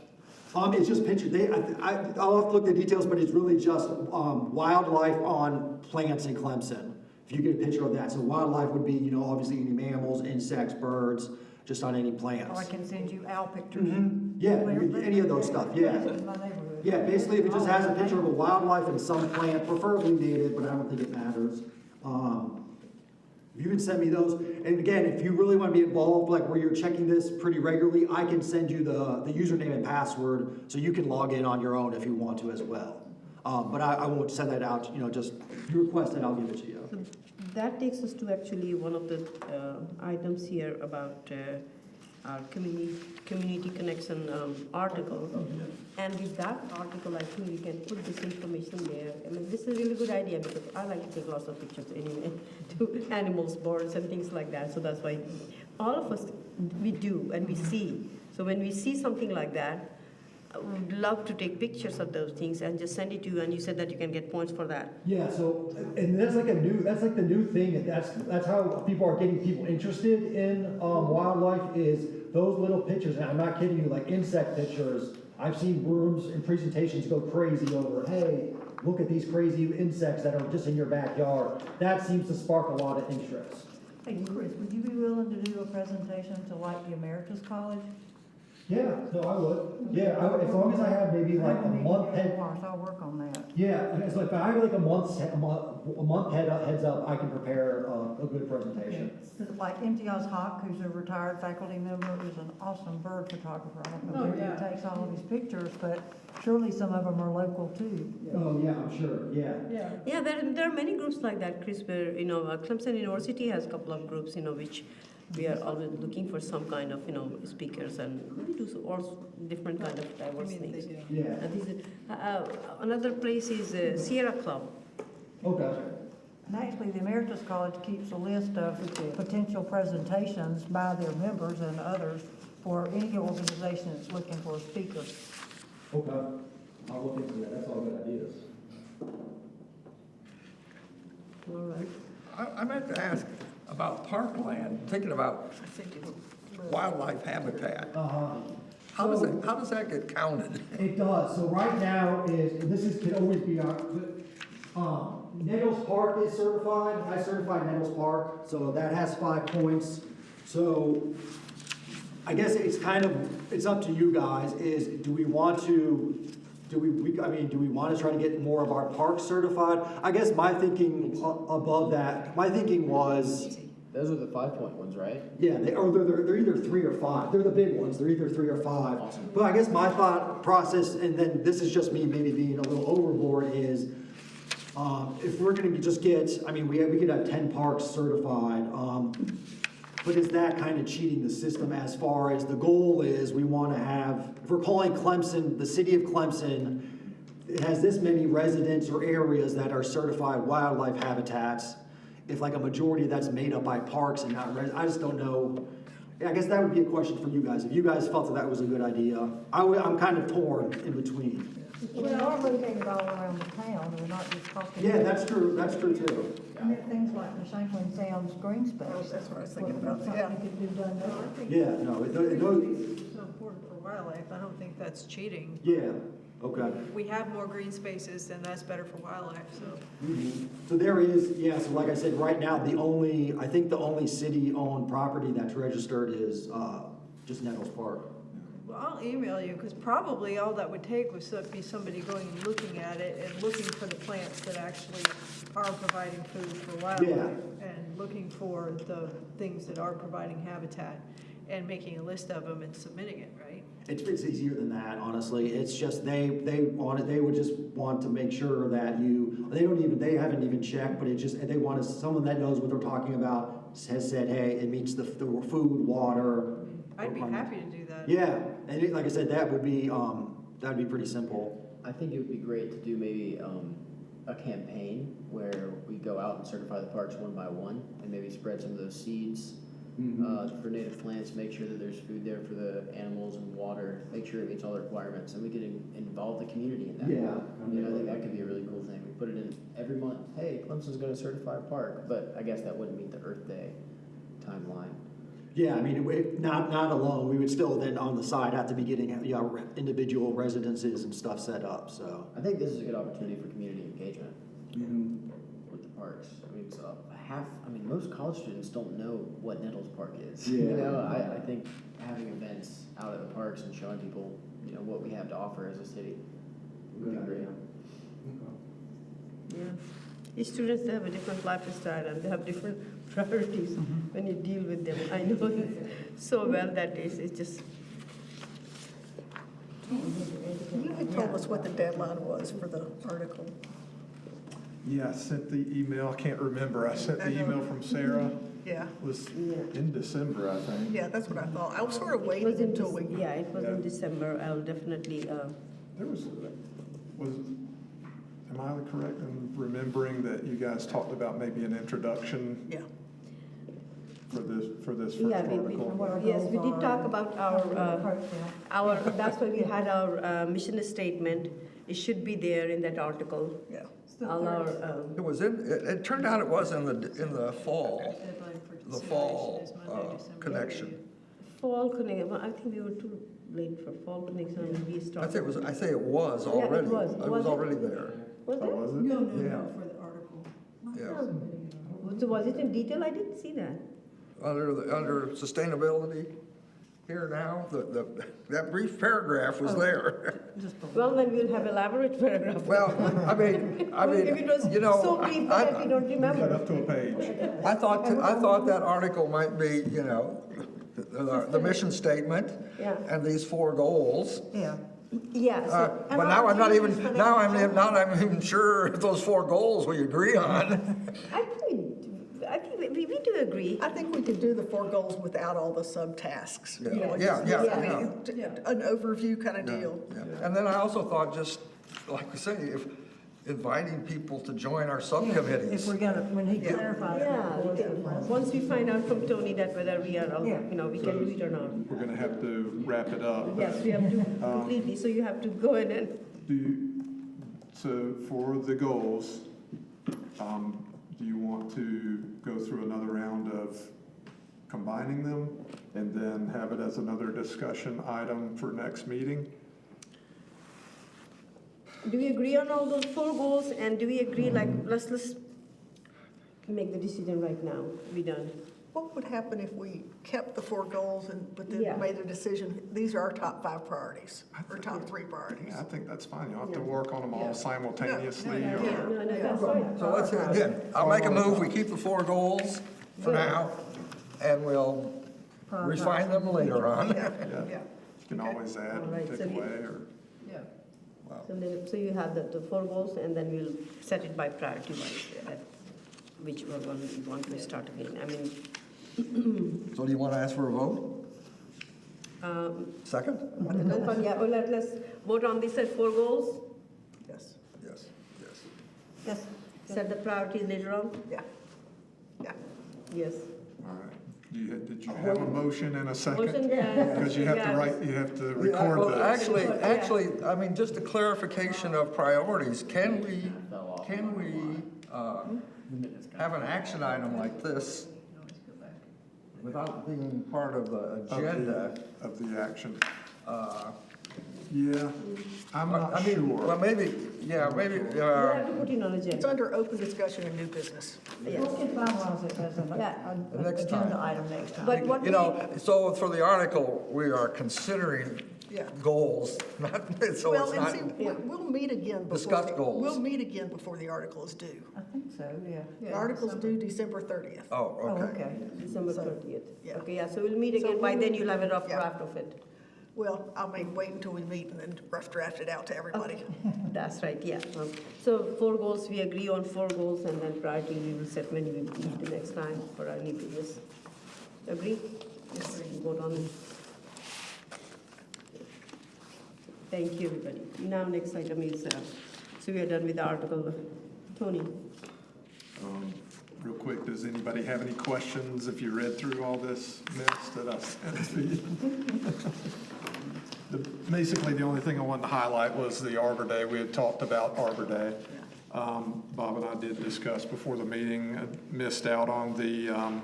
It's just pictures. I'll have to look at the details, but it's really just wildlife on plants in Clemson. If you get a picture of that, so wildlife would be, obviously any mammals, insects, birds, just on any plants. Or I can send you owl pictures. Yeah, any of those stuff. Yeah. In my neighborhood. Yeah, basically, if it just has a picture of a wildlife and some plant, preferably native, but I don't think it matters. If you can send me those, and again, if you really want to be involved, like where you're checking this pretty regularly, I can send you the username and password, so you can log in on your own if you want to as well. But I won't send that out, just, you request it, I'll give it to you. So that takes us to actually one of the items here about our community connection article. And with that article, I think we can put this information there. I mean, this is a really good idea because I like to take lots of pictures anyway, to animals, birds, and things like that. So that's why all of us, we do and we see. So when we see something like that, I would love to take pictures of those things and just send it to you. And you said that you can get points for that. Yeah, so, and that's like the new thing, and that's how people are getting people interested in wildlife is those little pictures, and I'm not kidding you, like insect pictures. I've seen rooms and presentations go crazy over, hey, look at these crazy insects that are just in your backyard. That seems to spark a lot of interest. Hey, Chris, would you be willing to do a presentation to like the Emeritus College? Yeah, no, I would. Yeah, as long as I have maybe like a month head. So I'll work on that. Yeah, and it's like if I have like a month heads up, I can prepare a good presentation. Like Imtiaz Haq, who's a retired faculty member, is an awesome bird photographer. I don't know Oh, where yeah. he takes all of his pictures, but surely some of them are local too. Oh, yeah, I'm sure, yeah. Yeah. Yeah, there are many groups like that, Chris, where, Clemson University has a couple of groups, which we are always looking for some kind of, speakers, and we do all different kind of diverse things. Yeah, And another place is Sierra Club. okay. And actually, the Emeritus College keeps a list of potential presentations by their members and others for any organization that's looking for a speaker. Okay, I'll look into that, that's all good ideas. All right. I meant to ask about parkland, thinking about wildlife habitat. How does that get counted? It does, so right now can always be Nettles Park is certified, I certified Nettles Park, so that has 5 points. So I guess it's up to you guys, do we want to try to get more of our parks certified? I guess my thinking was, Those are the 5-point ones, right? yeah, they're either 3 or 5. They're the big ones. They're either 3 or 5. Awesome. But I guess my thought process, and then this is just me maybe being a little overboard, is if we're going to just get, we could have 10 parks certified. But is that kind of cheating the system as far as the goal is, we want to have, if we're calling Clemson, the city of Clemson, it has this many residents or areas that are certified wildlife habitats. If like a majority of that's made up by parks and not I just don't know. I guess that would be a question for you guys. If you guys felt that that was a good idea, I'm kind of torn in between. We are moving it all around the town, we're not just talking. Yeah, that's true too. And there are things like the Shanklin Sounds green space. Oh, that's what I was thinking What- about, what's yeah. something could be done there. I think Yeah, no, it goes, it's so important for wildlife, I don't think that's cheating. yeah, okay. We have more green spaces, and that's better for wildlife, so. So there is, yeah, so like I said, right now, I think the only city-owned property that's registered is just Nettles Park. Well, I'll email you, because probably all that would take was be somebody going and looking at it and looking for the plants that actually are providing food for wildlife. Yeah. And looking for the things that are providing habitat and making a list of them and submitting it, right? It's easier than that, honestly. It's just they would just want to make sure that they haven't even checked, but they want someone that knows what they're talking about, has said, hey, it meets the food, water. I'd be happy to do that. Yeah, and like I said, that'd be pretty simple. I think it would be great to do maybe a campaign where we go out and certify the parks one by one and maybe spread some of those seeds for native plants, make sure that there's food there for the animals and water, make sure it meets all the requirements, and we could involve the community in that. Yeah. You know, I think that could be a really cool thing. We put it in every month, hey, Clemson's gonna certify a park, but I guess that wouldn't meet the Earth Day timeline. Yeah, I mean, not alone. We would still then on the side have to be getting individual residences and stuff set up. So. I think this is a good opportunity for community engagement with the parks. I mean, it's most college students don't know what Nettles Park is. Yeah. You know, I think having events out at the parks and showing people, you know, what we have to offer as a city would be great. Yeah. Each students, they have a different lifestyle and they have different priorities when you deal with them. I know so well that it's just, You had told us what the deadline was for the article. Yeah, I sent the email, I can't remember, I sent the email from Sarah, Yeah, was in December, I think. yeah, that's what I thought. I was sort of it waiting was in, until we. yeah, it was Yeah. in December. I'll definitely, There was, am I correct in remembering that you guys talked about maybe an introduction Yeah. for this first yeah, article? yes, we did talk about that's why we had our mission statement. It should be there in that article. Yeah. All our, It turned out it was in the fall, Deadline for the consideration fall is Monday, December connection. fall connection, I think we were too late for fall connection and we started. I say it was Yeah, it already. was. It Was was it? already there. Was Oh, it? was it? No, Yeah. for the article. Yeah. So was it in detail? I didn't see that. Under sustainability, here now, that brief paragraph was there. Well, then we'll have elaborate paragraph. Well, I mean, If it was you know, so brief that we don't Cut remember. up to a page. I thought that article might be, you know, the mission statement Yeah. and these 4 goals. Yeah. Yeah, so, But now I'm not even sure if those 4 goals we agree on. I think we do agree. I think we could do the 4 goals without all the subtasks. You know, Yeah, just- yeah, I mean, an overview kind of deal. Yeah. And then I also thought, just like we say, if inviting people to join our If subcommittees. we're gonna, when he clarifies that Yeah, for us. we can- once we find out from Tony that whether we are, Yeah. we can do it or not. We're gonna have to wrap it up. but Yes, we have to completely, so you have to go ahead and, So for the goals, do you want to go through another round of combining them and then have it as another discussion item for next meeting? do we agree on all those 4 goals and do we agree, like, let's make the decision right now, be done? What would happen if we kept the 4 goals but then Yeah. made a decision, these are our top 5 priorities, or top 3 priorities? Yeah, I think that's fine. You'll have to Yeah. work on them all Yeah. simultaneously No, or. No, that's right. So let's, again, I'll make a move, we keep the 4 goals for Good. now, and we'll refine them later on. Yeah, Yeah. yeah. You can always add All and right, take so we- away or. Yeah. So you have the 4 goals and then we'll set it by priority wise, which one we want to start again. I mean, So do you want to ask for a vote? Second? Yeah, well, let's vote on this at 4 goals, Yes, Yes, yes. Yes, set the priorities later on. yeah, yeah. Yes. All right. Did you have a motion and a second? Motion, yeah. Because you have to Yeah. write, you have to Yeah, record well, those. actually, I mean, just a clarification of priorities, can we have an action item like this without being part of the agenda? Of the action. Uh, Yeah, I'm not I mean, sure. well, maybe, yeah, maybe, You have to put it on It's agenda. under open discussion and new business. we can finalize it as an Yeah. Next agenda time. item next time. But what you know, so for the article, we are considering Yeah. goals, not, so Well, it's and not. see, we'll meet again before. Discuss goals. We'll meet again before the article is due. I think so, yeah. The article's due December 30th. Oh, Oh, okay. okay. December So, 30th. yeah. Okay, yeah, so we'll meet So again. By we'll- then you'll have a rough yeah. draft of it. Well, I mean, wait until we meet and then rough draft it out to everybody. That's right, yeah. So 4 goals, we agree on 4 goals, and then priority we will set when we meet the next time for our new business. Agree? Yes. Vote on it. Thank you, everybody. Now, next item is, so we are done with the article. Tony? Real quick, does anybody have any questions if you read through all this mess that I sent to you? Basically, the only thing I wanted to highlight was the Arbor Day. We had talked about Arbor Day. Bob and I did discuss before the meeting, missed out on the,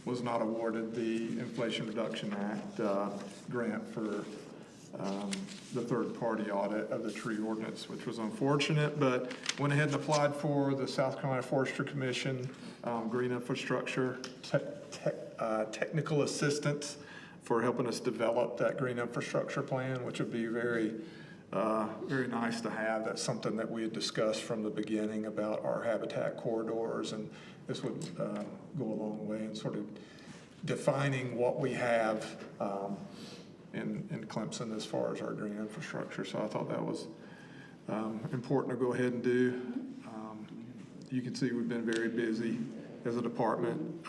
was not awarded the Inflation Reduction Act grant for the third-party audit of the tree ordinance, which was unfortunate, but went ahead and applied for the South Carolina Forestry Commission Green Infrastructure Technical Assistance for helping us develop that green infrastructure plan, which would be very, very nice to have. That's something that we had discussed from the beginning about our habitat corridors, and this would go a long way in sort of defining what we have in Clemson as far as our green infrastructure. So I thought that was important to go ahead and do. You can see we've been very busy as a department.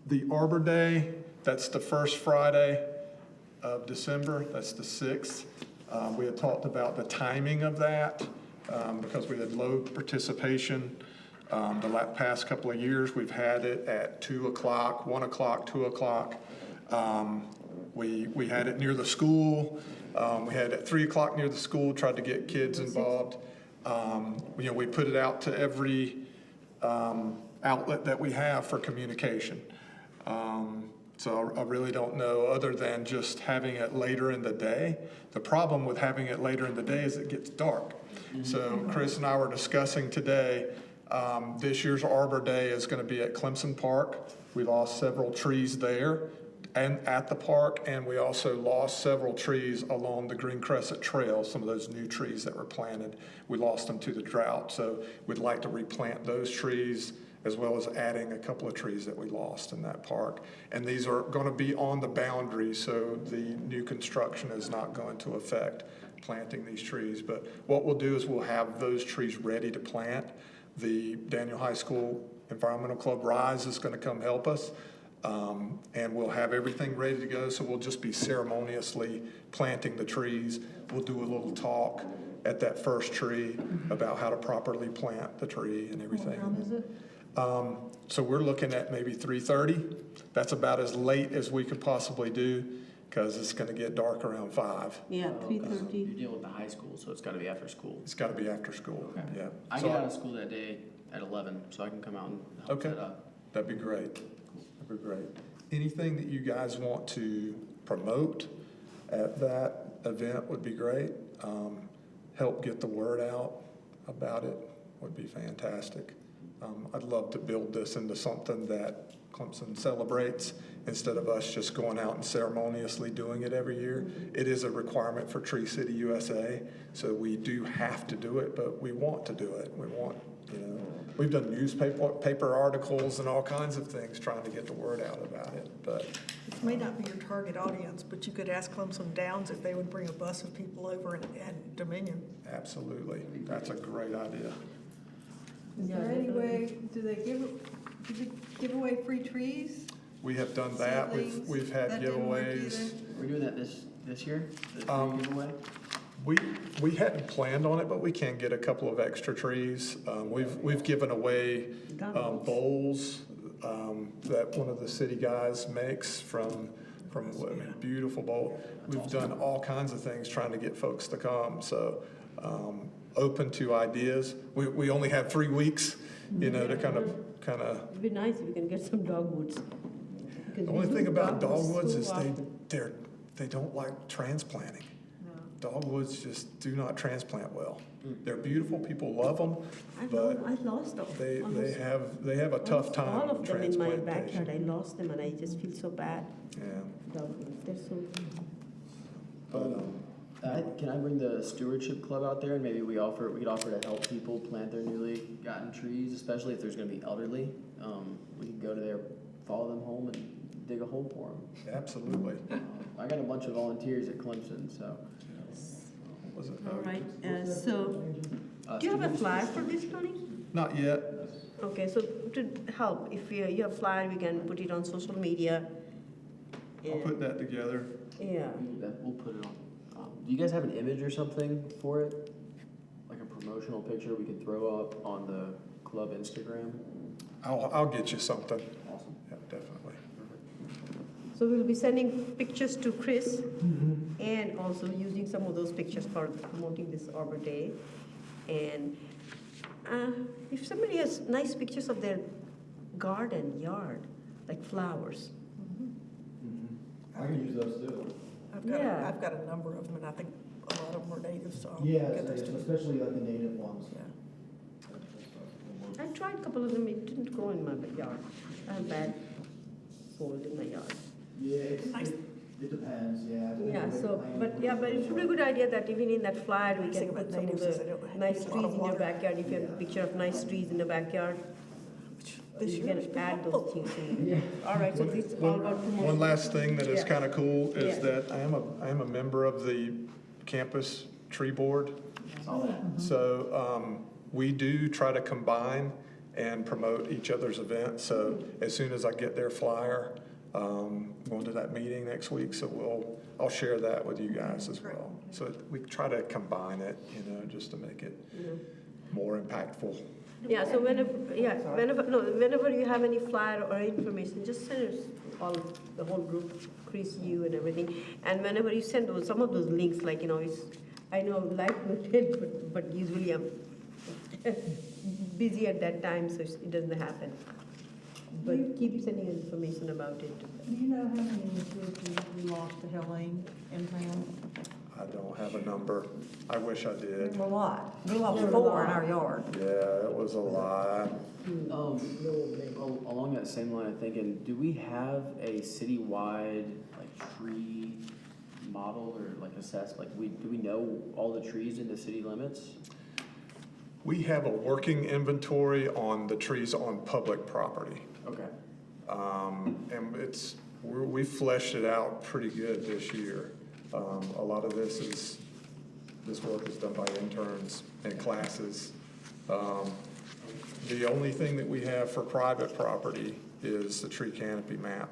The Arbor Day, that's the first Friday of December, that's the 6th. We had talked about the timing of that because we had low participation. The past couple of years, we've had it at 2 o'clock, 1 o'clock, 2 o'clock. We had it near the school. We had it at 3 o'clock near the school, tried to get kids involved. You know, we put it out to every outlet that we have for communication. So I really don't know, other than just having it later in the day. The problem with having it later in the day is it gets dark. So Chris and I were discussing today, this year's Arbor Day is going to be at Clemson Park. We lost several trees there and at the park, and we also lost several trees along the Green Crescent Trail, some of those new trees that were planted. We lost them to the drought, so we'd like to replant those trees as well as adding a couple of trees that we lost in that park. And these are going to be on the boundary, so the new construction is not going to affect planting these trees. But what we'll do is we'll have those trees ready to plant. The Daniel High School Environmental Club Rise is going to come help us. And we'll have everything ready to go, so we'll just be ceremoniously planting the trees. We'll do a little talk at that first tree about how to properly plant the tree and everything. What time is it? So we're looking at maybe 3:30. That's about as late as we could possibly do, because it's going to get dark around 5. Yeah, You're 3:30. dealing with the high school, so it's gotta be after school. It's got to be after school, yeah. I So get out of school that day at 11, so I can come out and help Okay. set up. That'd be great. That'd be great. Anything that you guys want to promote at that event would be great. Help get the word out about it would be fantastic. I'd love to build this into something that Clemson celebrates instead of us just going out and ceremoniously doing it every year. It is a requirement for Tree City USA, so we do have to do it, but we want to do it. We want, you know, we've done newspaper articles and all kinds of things trying to get the word out about it, but This may not be your target audience, but you could ask Clemson Downs if they would bring a bus of people over and Dominion. absolutely, that's a great idea. Is there any way, do they give Did we give away free trees? We have done that. Seedlings? We've had That didn't work giveaways. either? We're doing that this year? The Um, tree giveaway? We hadn't planned on it, but we can get a couple of extra trees. We've given away bowls that one of the city guys makes from I mean, beautiful bowl. We've done all kinds of things trying to get folks to come, so open to ideas. We only have 3 weeks, you know, to kind of. It'd be nice if we can get some dogwoods. The only thing about dogwoods is they don't like transplanting. Dogwoods just do not transplant well. They're beautiful, people love them, but I lost them. they have a tough time All of them in my backyard, transplantation. I lost them and I just feel so bad. Yeah, Dogwoods, they're so, but, Can I bring the stewardship club out there and maybe we could offer to help people plant their newly gotten trees, especially if there's gonna be elderly. We could go to there, follow them home and dig a hole for them. absolutely. I got a bunch of volunteers at Clemson, so. Was it? all right, so, do you have a flyer for this, Tony? Not yet. Okay, so to help, if you have flyer, we can put it on social media. I'll put that together. Yeah, We'll put it on. Do you guys have an image or something for it? Like a promotional picture we could throw up on the club Instagram? I'll get you something. Awesome. Yeah, definitely. so we'll be sending pictures to Chris and also using some of those pictures for promoting this Arbor Day. And if somebody has nice pictures of their garden, yard, like flowers. I can use those too. Yeah. I've got a number of them, and I think a lot of them are native, so I'll Yeah, get those to you. especially like the native ones. I tried a couple of them, it didn't grow in my yard. I have bad soil in my yard. Yeah, it depends, yeah. Yeah, so, but it's a really good idea that even in that flyer, we Nice can thing put about some of natives is they don't the use nice a lot trees of in your water. backyard. If you have a picture of nice trees in the backyard, This you year can has been add helpful. those things in. All right, so this is all about promotion. One last thing that is Yeah. kind of cool is Yeah. that I am a member of the campus tree board. So we do try to combine and promote each other's events. So as soon as I get their flyer, going to that meeting next week, so I'll share that with you guys as well. So we try to combine it, you know, just to make it more impactful. Yeah, so whenever you have any flyer or information, just send us all, the whole group, Chris, you and everything. And whenever you send some of those links, like, you know, I know life noted, but usually I'm busy at that time, so it doesn't happen. But keep sending information about it. Do you know how many trees we lost to Helene in town? I don't have a number. I wish I did. A lot. We lost 4 in our yard. Yeah, it was a lot. Along that same line of thinking, do we have a citywide like tree model or like assess, like do we know all the trees in the city limits? We have a working inventory on the trees on public property. Okay. And we fleshed it out pretty good this year. A lot of this work is done by interns and classes. The only thing that we have for private property is the tree canopy map.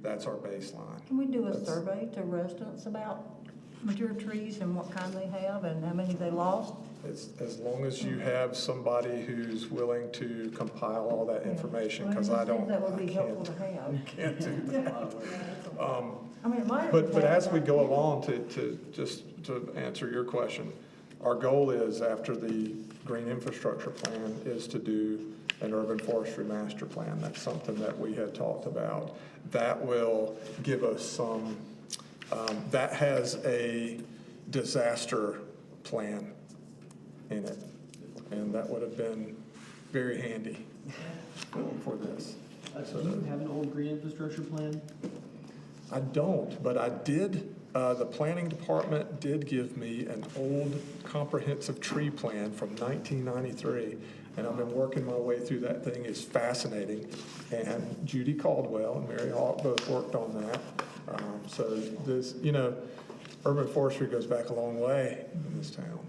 That's our baseline. Can we do a survey to residents about mature trees and what kind they have and how many they lost? As long as you have somebody who's willing to compile all that information, because I don't, That would I be helpful to have. can't do that. I mean, it might. But as we go along, to answer your question, our goal is, after the green infrastructure plan, is to do an urban forestry master plan. That's something that we had talked about. That will give us some, that has a disaster plan in it. And that would have been very handy for this. Do you have an old green infrastructure plan? I don't, but I did, the planning department did give me an old comprehensive tree plan from 1993, and I've been working my way through that thing. It's fascinating. And Judy Caldwell and Mary Hawk both worked on that. So this, you know, urban forestry goes back a long way in this town.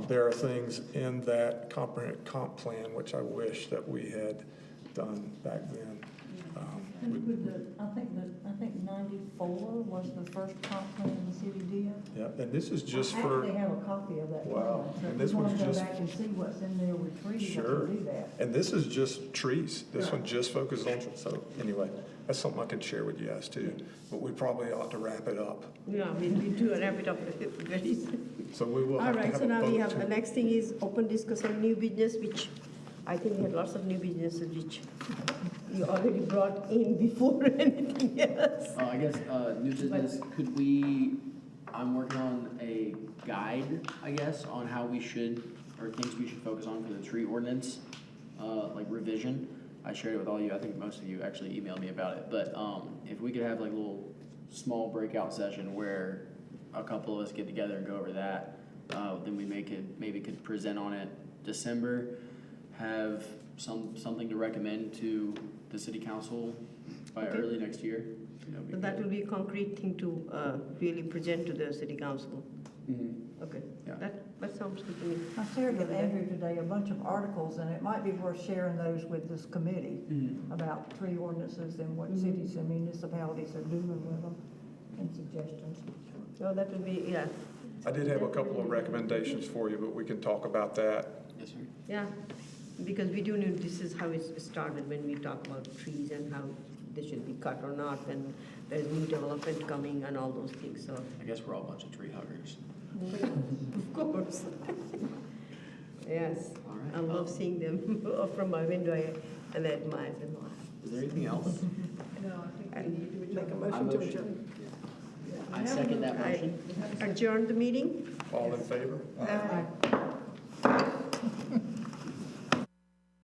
There are things in that comprehensive comp plan which I wish that we had done back then. And with I think 94 was the first comp plan the city did. Yeah, and this is just I for. actually have a copy of that. Wow. plan, so And if this you one's want to go just- back and see what's in there with trees, I Sure. can do that. And this is just trees. This one just focuses on, so anyway, that's something I can share with you guys too. But we probably ought to wrap it up. Yeah, we do a wrap it up very soon. So we will All have to right, have so a now we vote have, the to. next thing is open discussion, new business, which I think we had lots of new businesses which you already brought in before anything else. I guess, new business, could we, I'm working on a guide, I guess, on how we should, or things we should focus on for the tree ordinance, like revision. I shared it with all you, I think most of you actually emailed me about it, but, if we could have like a little small breakout session where a couple of us get together and go over that, then we maybe could present on it December, have something to recommend to the city council by Okay. early next year. That would be So that good. will be a concrete thing to really present to the city council. Mhm. Okay, Yeah. that sounds good to me. I shared with Andrew today a bunch of articles, and it might be worth sharing those with this committee about tree ordinances and what cities and municipalities are doing with them, and suggestions. So that will be, yeah, I did have a couple of recommendations for you, but we can talk about that. Yes, sir. yeah, because we do know this is how it started when we talk about trees and how they should be cut or not, and there's new development coming and all those things, so. I guess we're all a bunch of tree huggers. Of course. Yes, All right. I love seeing them from my window and I admire them. Is there anything else? No, I think we need to make a I motion to motion. adjourn. I second that I motion. adjourn the meeting? All in favor? Aye.